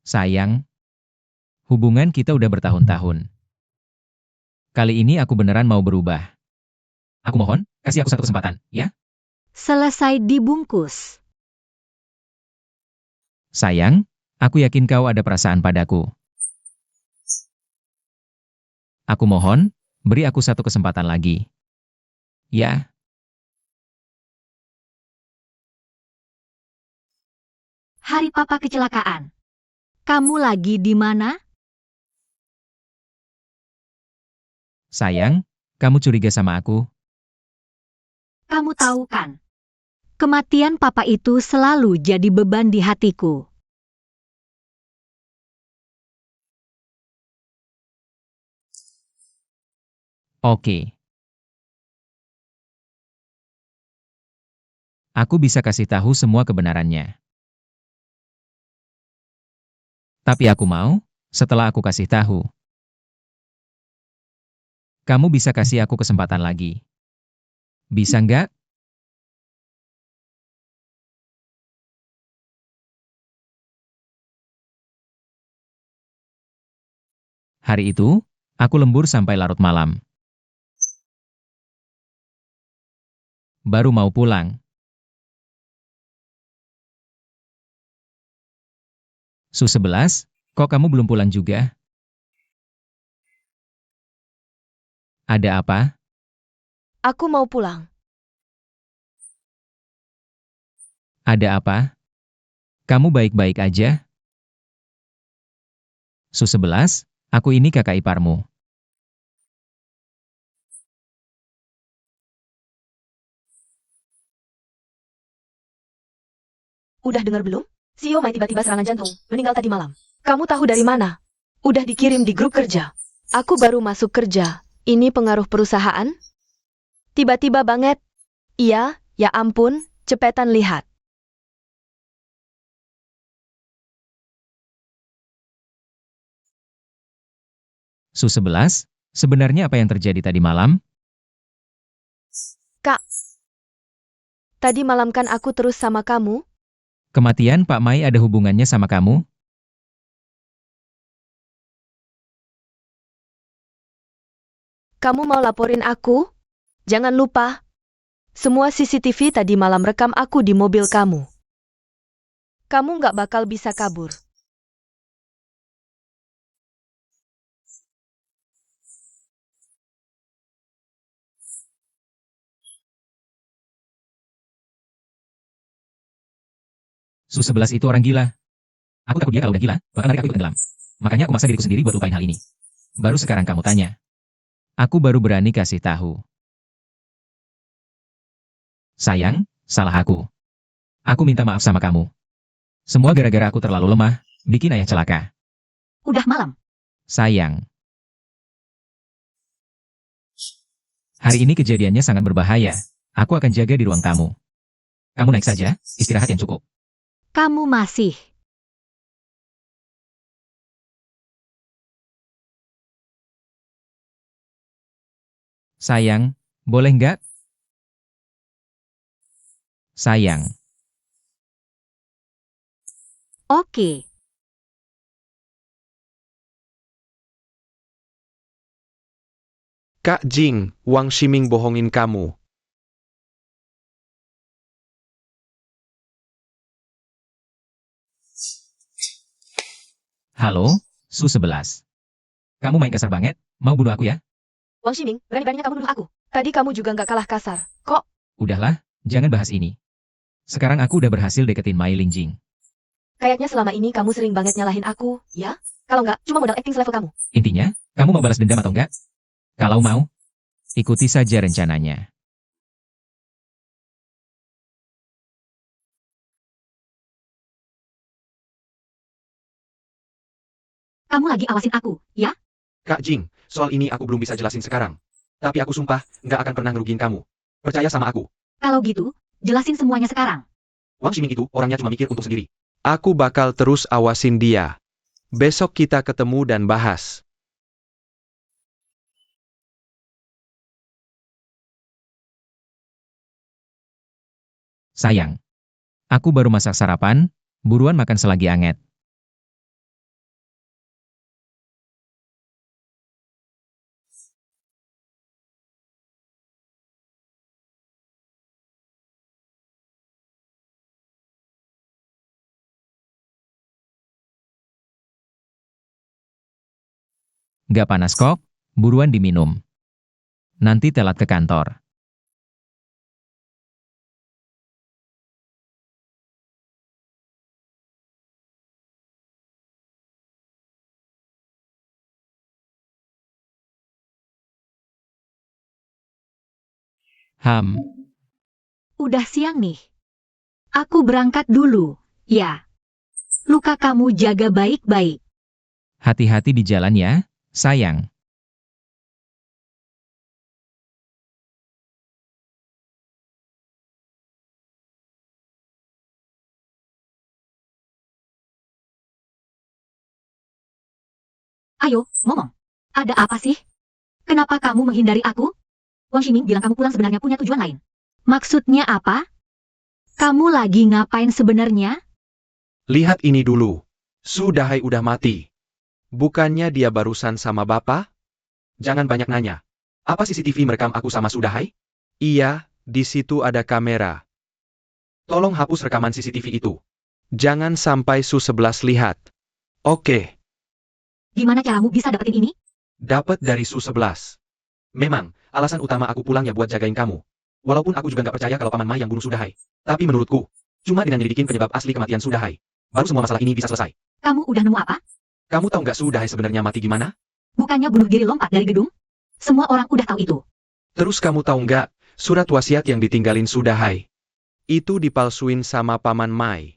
Sayang, hubungan kita udah bertahun-tahun. Kali ini aku beneran mau berubah. Aku mohon, kasih aku satu kesempatan, ya?
Selesai dibungkus.
Sayang, aku yakin kau ada perasaan padaku. Aku mohon, beri aku satu kesempatan lagi. Ya,
Hari papa kecelakaan. Kamu lagi di mana?
sayang, kamu curiga sama aku?
Kamu tahu kan? Kematian papa itu selalu jadi beban di hatiku.
Oke. Aku bisa kasih tahu semua kebenarannya. Tapi aku mau, setelah aku kasih tahu, kamu bisa kasih aku kesempatan lagi. Bisa nggak? Hari itu, aku lembur sampai larut malam. Baru mau pulang. Su-11, kok kamu belum pulang juga? Ada apa?
Aku mau pulang.
Ada apa? Kamu baik-baik aja? Su-11, aku ini kakak iparmu.
Udah dengar belum? CEO Mai tiba-tiba serangan jantung, meninggal tadi malam. Kamu tahu dari mana? Udah dikirim di grup kerja. Aku baru masuk kerja. Ini pengaruh perusahaan? Tiba-tiba banget. Iya, ya ampun, cepetan lihat.
Su-11, sebenarnya apa yang terjadi tadi malam?
Kak, tadi malam kan aku terus sama kamu?
Kematian Pak Mai ada hubungannya sama kamu?
Kamu mau laporin aku? Jangan lupa. Semua CCTV tadi malam rekam aku di mobil kamu. Kamu nggak bakal bisa kabur.
Su-11 itu orang gila. Aku takut dia kalau udah gila, bakal narik aku ikut tenggelam. Makanya aku maksa diriku sendiri buat lupain hal ini. Baru sekarang kamu tanya. Aku baru berani kasih tahu. Sayang, salah aku. Aku minta maaf sama kamu. Semua gara-gara aku terlalu lemah, bikin ayah celaka.
Udah malam.
Sayang. Hari ini kejadiannya sangat berbahaya. Aku akan jaga di ruang tamu. Kamu naik saja, istirahat yang cukup.
Kamu masih.
Sayang, boleh nggak? Sayang.
Oke.
Kak Jing, Wang Shiming bohongin kamu.
Halo, Su-11. Kamu main kasar banget, mau bunuh aku ya?
Wang Ximing, berani-beraninya kamu nuduh aku. Tadi kamu juga nggak kalah kasar. Kok?
Udahlah, jangan bahas ini. Sekarang aku udah berhasil deketin Mai Lingjing.
Kayaknya selama ini kamu sering banget nyalahin aku, ya? Kalau nggak, cuma modal acting selevel kamu.
Intinya, kamu mau balas dendam atau enggak? Kalau mau, ikuti saja rencananya.
Kamu lagi awasin aku, ya?
Kak Jing, soal ini aku belum bisa jelasin sekarang. Tapi aku sumpah, nggak akan pernah ngerugiin kamu. Percaya sama aku.
Kalau gitu, jelasin semuanya sekarang.
Wang Shiming itu orangnya cuma mikir untuk sendiri. Aku bakal terus awasin dia. Besok kita ketemu dan bahas.
Sayang. Aku baru masak sarapan, buruan makan selagi anget. Gak panas kok, buruan diminum. Nanti telat ke kantor. Ham,
Udah siang nih. Aku berangkat dulu, ya. Luka kamu jaga baik-baik.
hati-hati di jalan ya, sayang.
Ayo, ngomong. Ada apa sih? Kenapa kamu menghindari aku? Wang Ximing bilang kamu pulang sebenarnya punya tujuan lain. Maksudnya apa? Kamu lagi ngapain sebenarnya?
Lihat ini dulu. Su Dahai udah mati. Bukannya dia barusan sama Bapak? Jangan banyak nanya. Apa CCTV merekam aku sama Su Dahai? Iya, di situ ada kamera. Tolong hapus rekaman CCTV itu. Jangan sampai Su 11 lihat. Oke,
Gimana caramu bisa dapetin ini?
dapat dari Su 11. Memang, alasan utama aku pulang ya buat jagain kamu. Walaupun aku juga nggak percaya kalau Paman Mai yang bunuh Su Dahai. Tapi menurutku, cuma dengan nyelidikin penyebab asli kematian Su Dahai, baru semua masalah ini bisa selesai.
Kamu udah nemu apa?
Kamu tahu nggak Su Dahai sebenarnya mati gimana?
Bukannya bunuh diri lompat dari gedung? Semua orang udah tahu itu.
Terus kamu tahu nggak, surat wasiat yang ditinggalin Su Dahai itu dipalsuin sama Paman Mai.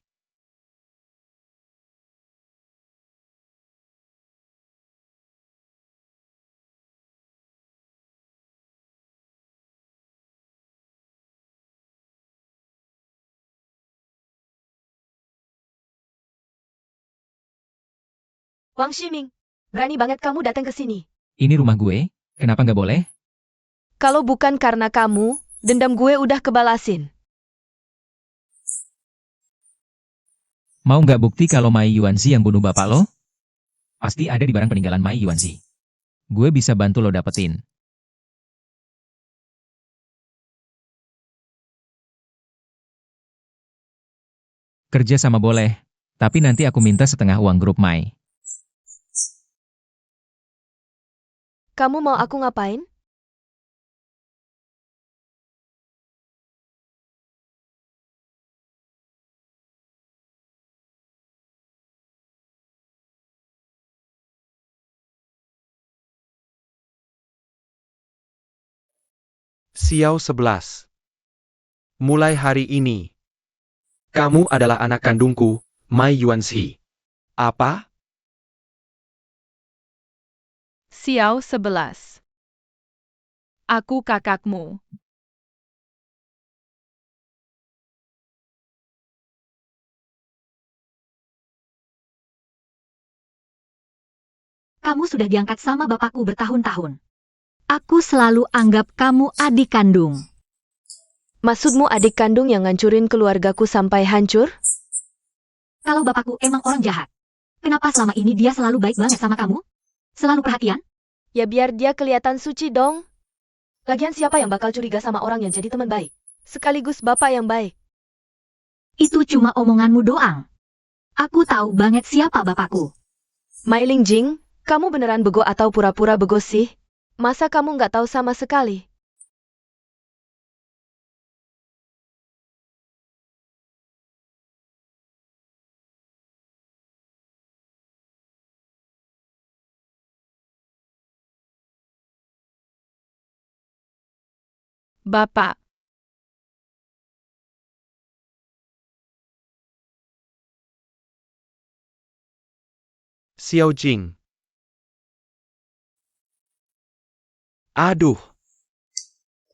Wang Ximing, berani banget kamu datang ke sini.
Ini rumah gue, kenapa nggak boleh?
Kalau bukan karena kamu, dendam gue udah kebalasin.
Mau nggak bukti kalau Mai Yuanzi yang bunuh bapak lo? Pasti ada di barang peninggalan Mai Yuanzi. Gue bisa bantu lo dapetin. Kerja sama boleh, tapi nanti aku minta setengah uang grup Mai.
Kamu mau aku ngapain?
Xiao 11. Mulai hari ini, kamu adalah anak kandungku, Mai Yuanzi. Apa?
Xiao 11. Aku kakakmu.
Kamu sudah diangkat sama bapakku bertahun-tahun. Aku selalu anggap kamu adik kandung.
Maksudmu adik kandung yang ngancurin keluargaku sampai hancur?
Kalau bapakku emang orang jahat, kenapa selama ini dia selalu baik banget sama kamu? Selalu perhatian?
Ya biar dia kelihatan suci dong. Lagian siapa yang bakal curiga sama orang yang jadi teman baik? Sekaligus bapak yang baik.
Itu cuma omonganmu doang. Aku tahu banget siapa bapakku.
Mai Lingjing, kamu beneran bego atau pura-pura bego sih? Masa kamu nggak tahu sama sekali?
Bapak,
Xiao Jing. Aduh.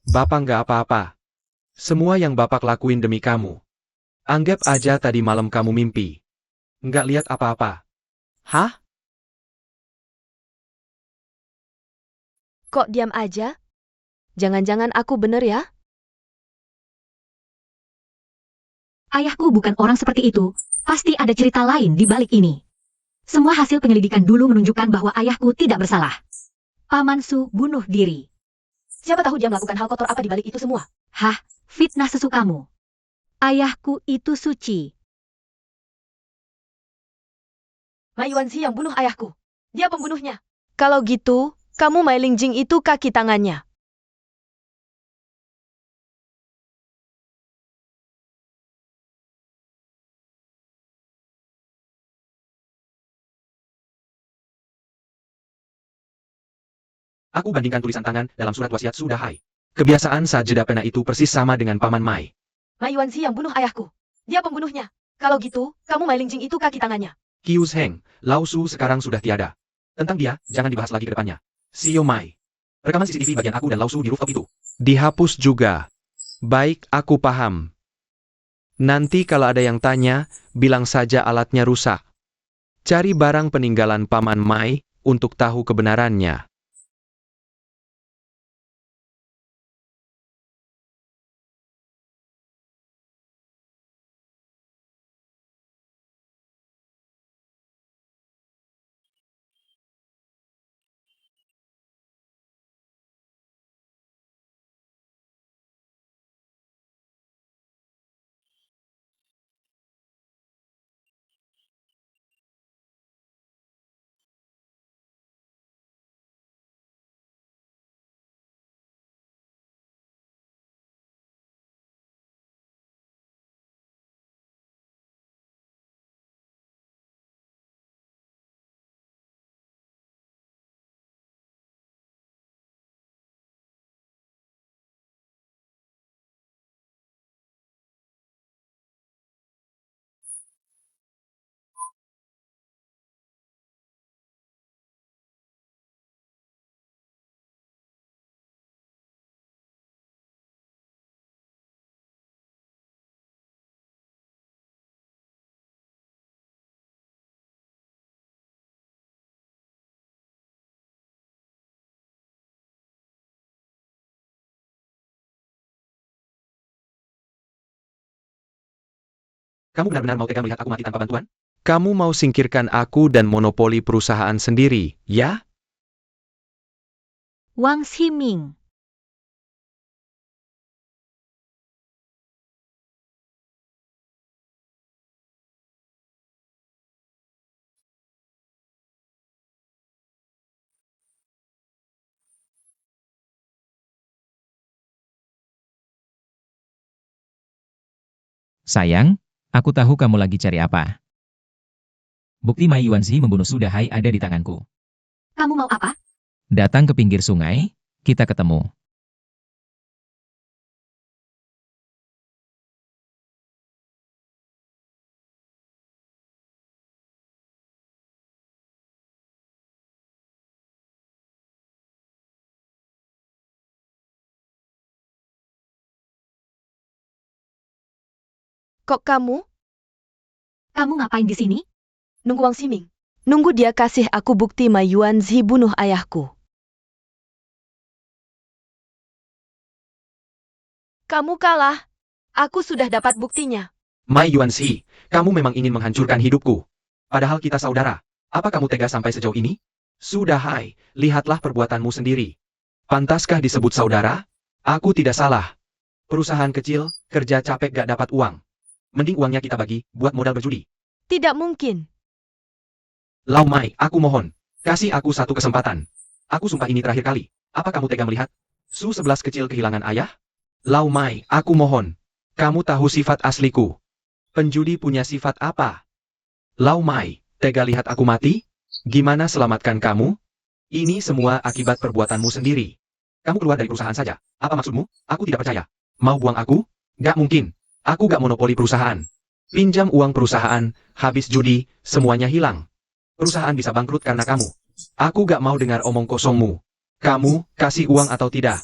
Bapak nggak apa-apa. Semua yang Bapak lakuin demi kamu. Anggap aja tadi malam kamu mimpi. Nggak lihat apa-apa. Hah?
Kok diam aja? Jangan-jangan aku bener ya?
Ayahku bukan orang seperti itu. Pasti ada cerita lain di balik ini. Semua hasil penyelidikan dulu menunjukkan bahwa ayahku tidak bersalah. Paman Su bunuh diri.
Siapa tahu dia melakukan hal kotor apa di balik itu semua?
Hah, fitnah sesukamu. Ayahku itu suci.
Mai Yuanzi yang bunuh ayahku. Dia pembunuhnya. Kalau gitu, kamu Mai Lingjing itu kaki tangannya.
Aku bandingkan tulisan tangan dalam surat wasiat Su Dahai. Kebiasaan saat jeda pena itu persis sama dengan Paman Mai.
Mai Yuanzi yang bunuh ayahku. Dia pembunuhnya. Kalau gitu, kamu Mai Lingjing itu kaki tangannya.
Kius Heng, Lao Su sekarang sudah tiada. Tentang dia, jangan dibahas lagi ke depannya. Xiao Mai. Rekaman CCTV bagian aku dan Lao Su di rooftop itu. Dihapus juga. Baik, aku paham. Nanti kalau ada yang tanya, bilang saja alatnya rusak. Cari barang peninggalan Paman Mai untuk tahu kebenarannya. Kamu benar-benar mau tega melihat aku mati tanpa bantuan? Kamu mau singkirkan aku dan monopoli perusahaan sendiri, ya?
Wang Ximing.
Sayang, aku tahu kamu lagi cari apa. Bukti Mai Yuanzi membunuh Su Dahai ada di tanganku.
Kamu mau apa?
Datang ke pinggir sungai, kita ketemu.
Kok kamu?
Kamu ngapain di sini?
Nunggu Wang Ximing. Nunggu dia kasih aku bukti Ma Yuanzi bunuh ayahku. Kamu kalah. Aku sudah dapat buktinya.
Mai Yuanzi, kamu memang ingin menghancurkan hidupku. Padahal kita saudara. Apa kamu tega sampai sejauh ini? Su Dahai, lihatlah perbuatanmu sendiri. Pantaskah disebut saudara? Aku tidak salah. Perusahaan kecil, kerja capek gak dapat uang. Mending uangnya kita bagi, buat modal berjudi.
Tidak mungkin.
Lau Mai, aku mohon. Kasih aku satu kesempatan. Aku sumpah ini terakhir kali. Apa kamu tega melihat? Su 11 kecil kehilangan ayah? Lau Mai, aku mohon. Kamu tahu sifat asliku. Penjudi punya sifat apa? Lau Mai, tega lihat aku mati? Gimana selamatkan kamu? Ini semua akibat perbuatanmu sendiri. Kamu keluar dari perusahaan saja. Apa maksudmu? Aku tidak percaya. Mau buang aku? Gak mungkin. Aku gak monopoli perusahaan. Pinjam uang perusahaan, habis judi, semuanya hilang. Perusahaan bisa bangkrut karena kamu. Aku gak mau dengar omong kosongmu. Kamu, kasih uang atau tidak?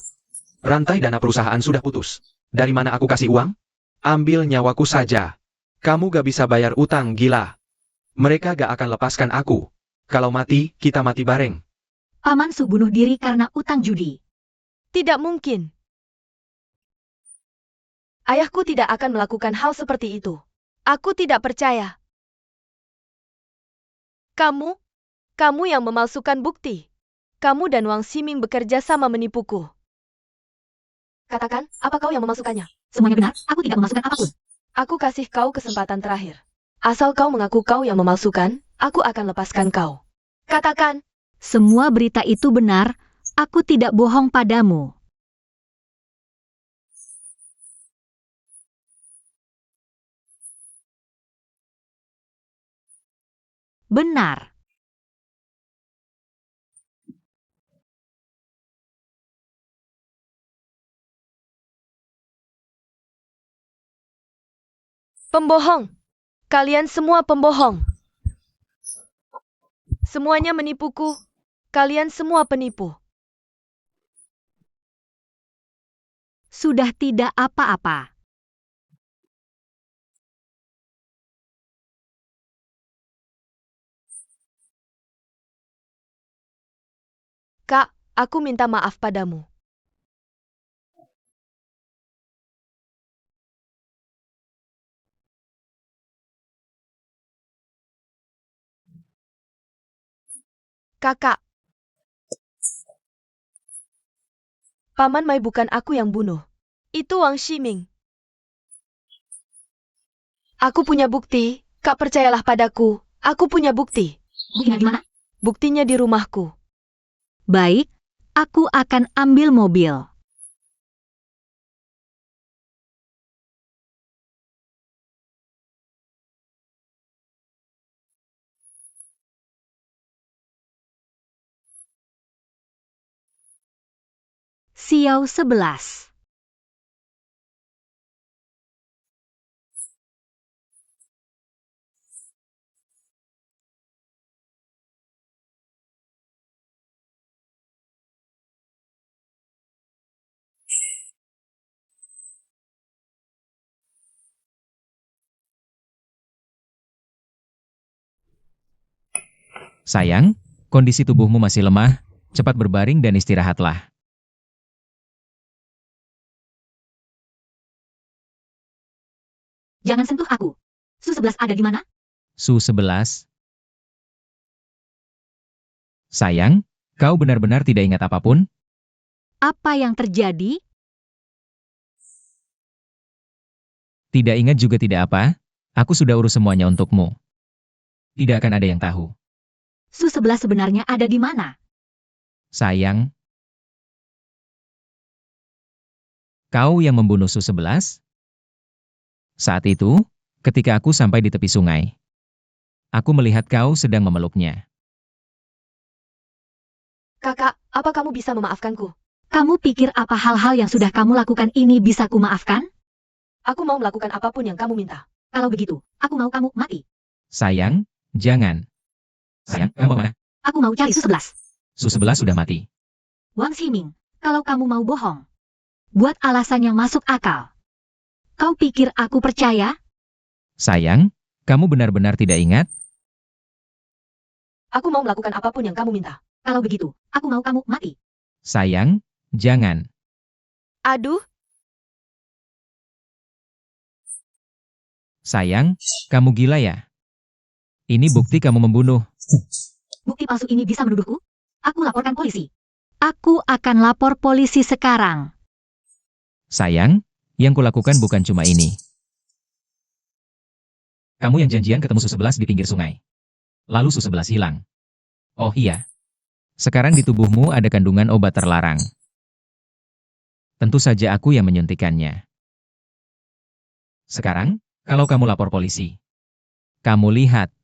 Rantai dana perusahaan sudah putus. Dari mana aku kasih uang? Ambil nyawaku saja. Kamu gak bisa bayar utang, gila. Mereka gak akan lepaskan aku. Kalau mati, kita mati bareng.
Paman Su bunuh diri karena utang judi.
Tidak mungkin. Ayahku tidak akan melakukan hal seperti itu. Aku tidak percaya. Kamu yang memalsukan bukti. Kamu dan Wang Ximing bekerja sama menipuku. Katakan, apa kau yang memalsukannya?
Semuanya benar, aku tidak memasukkan apapun.
Aku kasih kau kesempatan terakhir. Asal kau mengaku kau yang memalsukan, aku akan lepaskan kau. Katakan.
Semua berita itu benar, aku tidak bohong padamu. Benar.
Pembohong. Kalian semua pembohong. Semuanya menipuku. Kalian semua penipu.
Sudah tidak apa-apa.
Kak, aku minta maaf padamu. Kakak. Paman Mai bukan aku yang bunuh. Itu Wang Ximing. Aku punya bukti. Kak percayalah padaku. Aku punya bukti.
Buktinya di mana?
Buktinya di rumahku.
Baik, aku akan ambil mobil. Xiao 11.
Sayang, kondisi tubuhmu masih lemah, cepat berbaring dan istirahatlah.
Jangan sentuh aku. Su-11 ada di mana?
Su-11. Sayang, kau benar-benar tidak ingat apapun?
Apa yang terjadi?
Tidak ingat juga tidak apa. Aku sudah urus semuanya untukmu. Tidak akan ada yang tahu.
Su-11 sebenarnya ada di mana?
Sayang. Kau yang membunuh Su-11? Saat itu, ketika aku sampai di tepi sungai, aku melihat kau sedang memeluknya.
Kakak, apa kamu bisa memaafkanku?
Kamu pikir apa hal-hal yang sudah kamu lakukan ini bisa kumaafkan?
Aku mau melakukan apapun yang kamu minta.
Kalau begitu, aku mau kamu mati.
Sayang, jangan. Sayang, kamu mana?
Aku mau cari Su-11.
Su-11 sudah mati.
Wang Ximing, kalau kamu mau bohong, buat alasan yang masuk akal. Kau pikir aku percaya?
Sayang, kamu benar-benar tidak ingat?
Aku mau melakukan apapun yang kamu minta.
Kalau begitu, aku mau kamu mati.
Sayang, jangan.
Aduh,
Sayang, kamu gila ya? Ini bukti kamu membunuh.
Bukti palsu ini bisa menuduhku? Aku laporkan polisi. Aku akan lapor polisi sekarang.
Sayang, yang kulakukan bukan cuma ini. Kamu yang janjian ketemu Su-11 di pinggir sungai. Lalu Su-11 hilang. Oh iya. Sekarang di tubuhmu ada kandungan obat terlarang. Tentu saja aku yang menyuntikannya. Sekarang, kalau kamu lapor polisi, kamu lihat.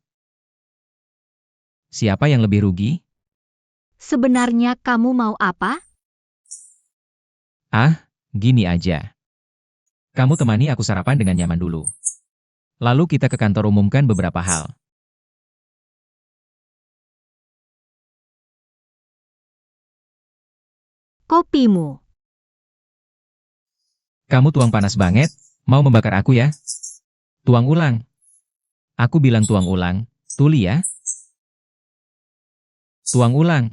Siapa yang lebih rugi?
Sebenarnya kamu mau apa?
Ah, gini aja. Kamu temani aku sarapan dengan nyaman dulu. Lalu kita ke kantor umumkan beberapa hal.
Kopimu.
Kamu tuang panas banget, mau membakar aku ya? Tuang ulang. Aku bilang tuang ulang, tuli ya. Tuang ulang.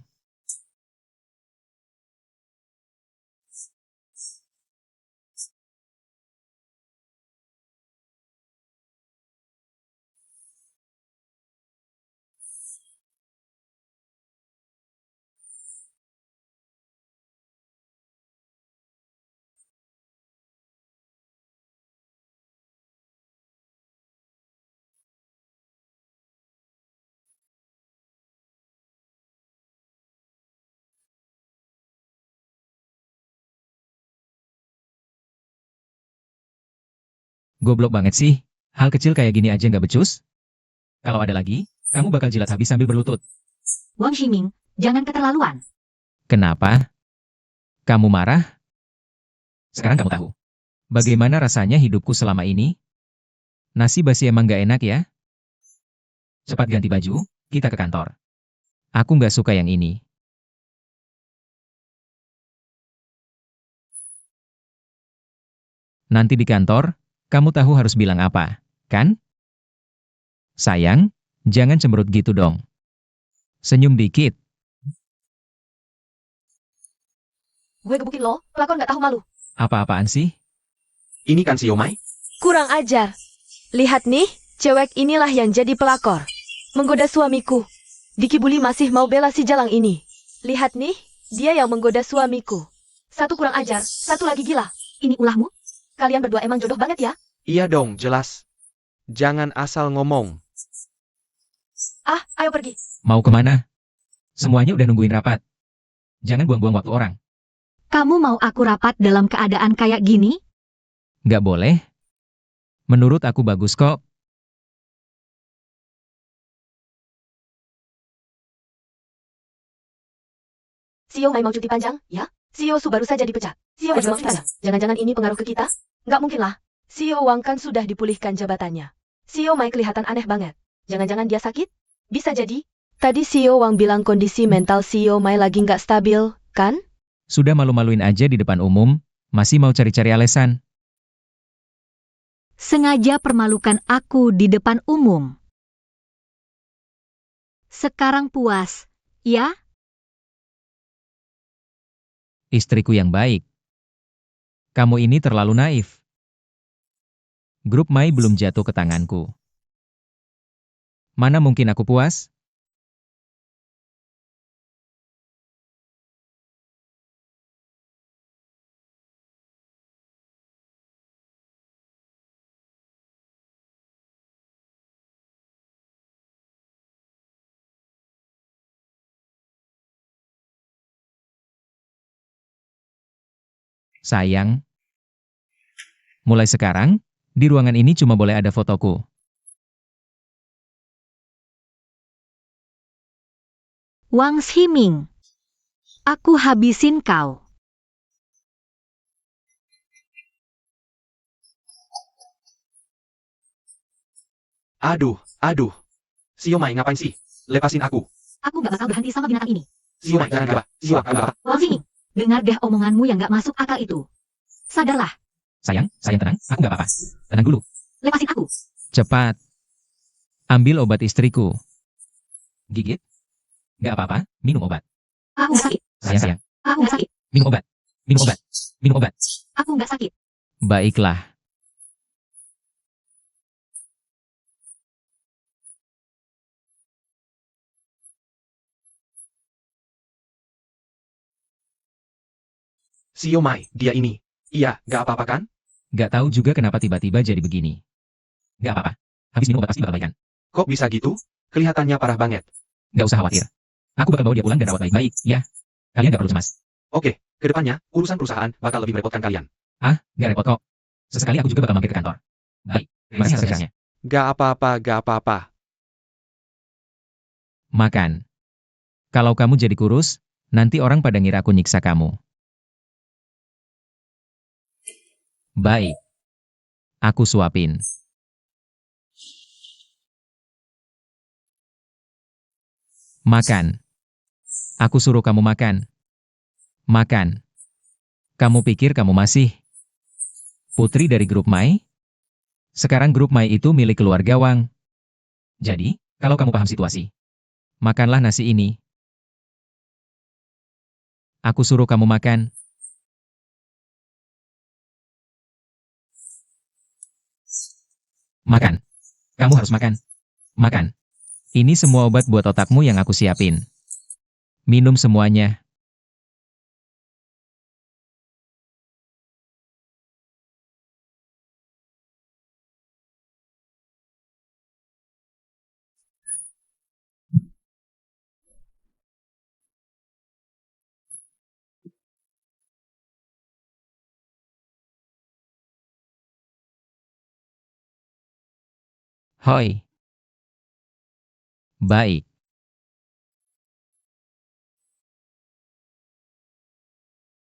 Goblok banget sih. Hal kecil kayak gini aja nggak becus? Kalau ada lagi, kamu bakal jilat habis sambil berlutut.
Wang Ximing, jangan keterlaluan.
Kenapa? Kamu marah? Sekarang kamu tahu. Bagaimana rasanya hidupku selama ini? Nasi basi emang nggak enak ya? Cepat ganti baju, kita ke kantor. Aku nggak suka yang ini. Nanti di kantor, kamu tahu harus bilang apa, kan? Sayang, jangan cemberut gitu dong. Senyum dikit.
Gue gebukin lo, pelakon gak tahu malu.
Apa-apaan sih?
Ini kan siomay?
Kurang ajar. Lihat nih, cewek inilah yang jadi pelakor. Menggoda suamiku. Diki Buli masih mau bela si jalang ini. Lihat nih, dia yang menggoda suamiku. Satu kurang ajar, satu lagi gila.
Ini ulahmu?
Kalian berdua emang jodoh banget ya?
Iya dong, jelas. Jangan asal ngomong.
Ah, ayo pergi.
Mau kemana? Semuanya udah nungguin rapat. Jangan buang-buang waktu orang.
Kamu mau aku rapat dalam keadaan kayak gini?
Nggak boleh. Menurut aku bagus kok.
CEO Mai mau cuti panjang, ya? CEO Su baru saja dipecat. CEO juga mau panjang. Jangan-jangan ini pengaruh ke kita? Nggak mungkin lah. CEO Wang kan sudah dipulihkan jabatannya. CEO Mai kelihatan aneh banget. Jangan-jangan dia sakit? Bisa jadi. Tadi CEO Wang bilang kondisi mental CEO Mai lagi nggak stabil, kan?
Sudah malu-maluin aja di depan umum, masih mau cari-cari alasan.
Sengaja permalukan aku di depan umum. Sekarang puas, ya?
Istriku yang baik. Kamu ini terlalu naif. Grup Mai belum jatuh ke tanganku. Mana mungkin aku puas? Sayang, mulai sekarang, di ruangan ini cuma boleh ada fotoku.
Wang Ximing. Aku habisin kau.
Aduh. Siomai ngapain sih? Lepasin aku.
Aku gak bakal berhenti sama binatang ini.
Siomai jangan gabah. Siomai.
Wang Ximing, dengar deh omonganmu yang gak masuk akal itu. Sadarlah,
Sayang tenang, aku gak apa-apa. Tenang dulu.
lepasin aku.
Cepat. Ambil obat istriku. Gigit. Gak apa-apa, minum obat.
Aku gak sakit.
Sayang,
Aku gak sakit.
minum obat. Minum obat. Minum obat.
Aku gak sakit.
Baiklah.
Siomai, dia ini. Iya, gak apa-apa kan?
Gak tahu juga kenapa tiba-tiba jadi begini. Gak apa-apa. Habis minum obat pasti bakal baikan.
Kok bisa gitu? Kelihatannya parah banget.
Gak usah khawatir. Aku bakal bawa dia pulang dan rawat baik-baik, ya. Kalian gak perlu cemas.
Oke, kedepannya, urusan perusahaan bakal lebih merepotkan kalian.
Gak repot kok. Sesekali aku juga bakal mampir ke kantor. Baik, terima kasih atas kerjanya.
Gak apa-apa.
Makan. Kalau kamu jadi kurus, nanti orang pada ngira aku nyiksa kamu. Baik. Aku suapin. Makan. Aku suruh kamu makan. Makan. Kamu pikir kamu masih putri dari grup Mai? Sekarang grup Mai itu milik keluarga Wang. Jadi, kalau kamu paham situasi, makanlah nasi ini. Aku suruh kamu makan. Makan. Kamu harus makan. Makan. Ini semua obat buat otakmu yang aku siapin. Minum semuanya. Hoi. Baik.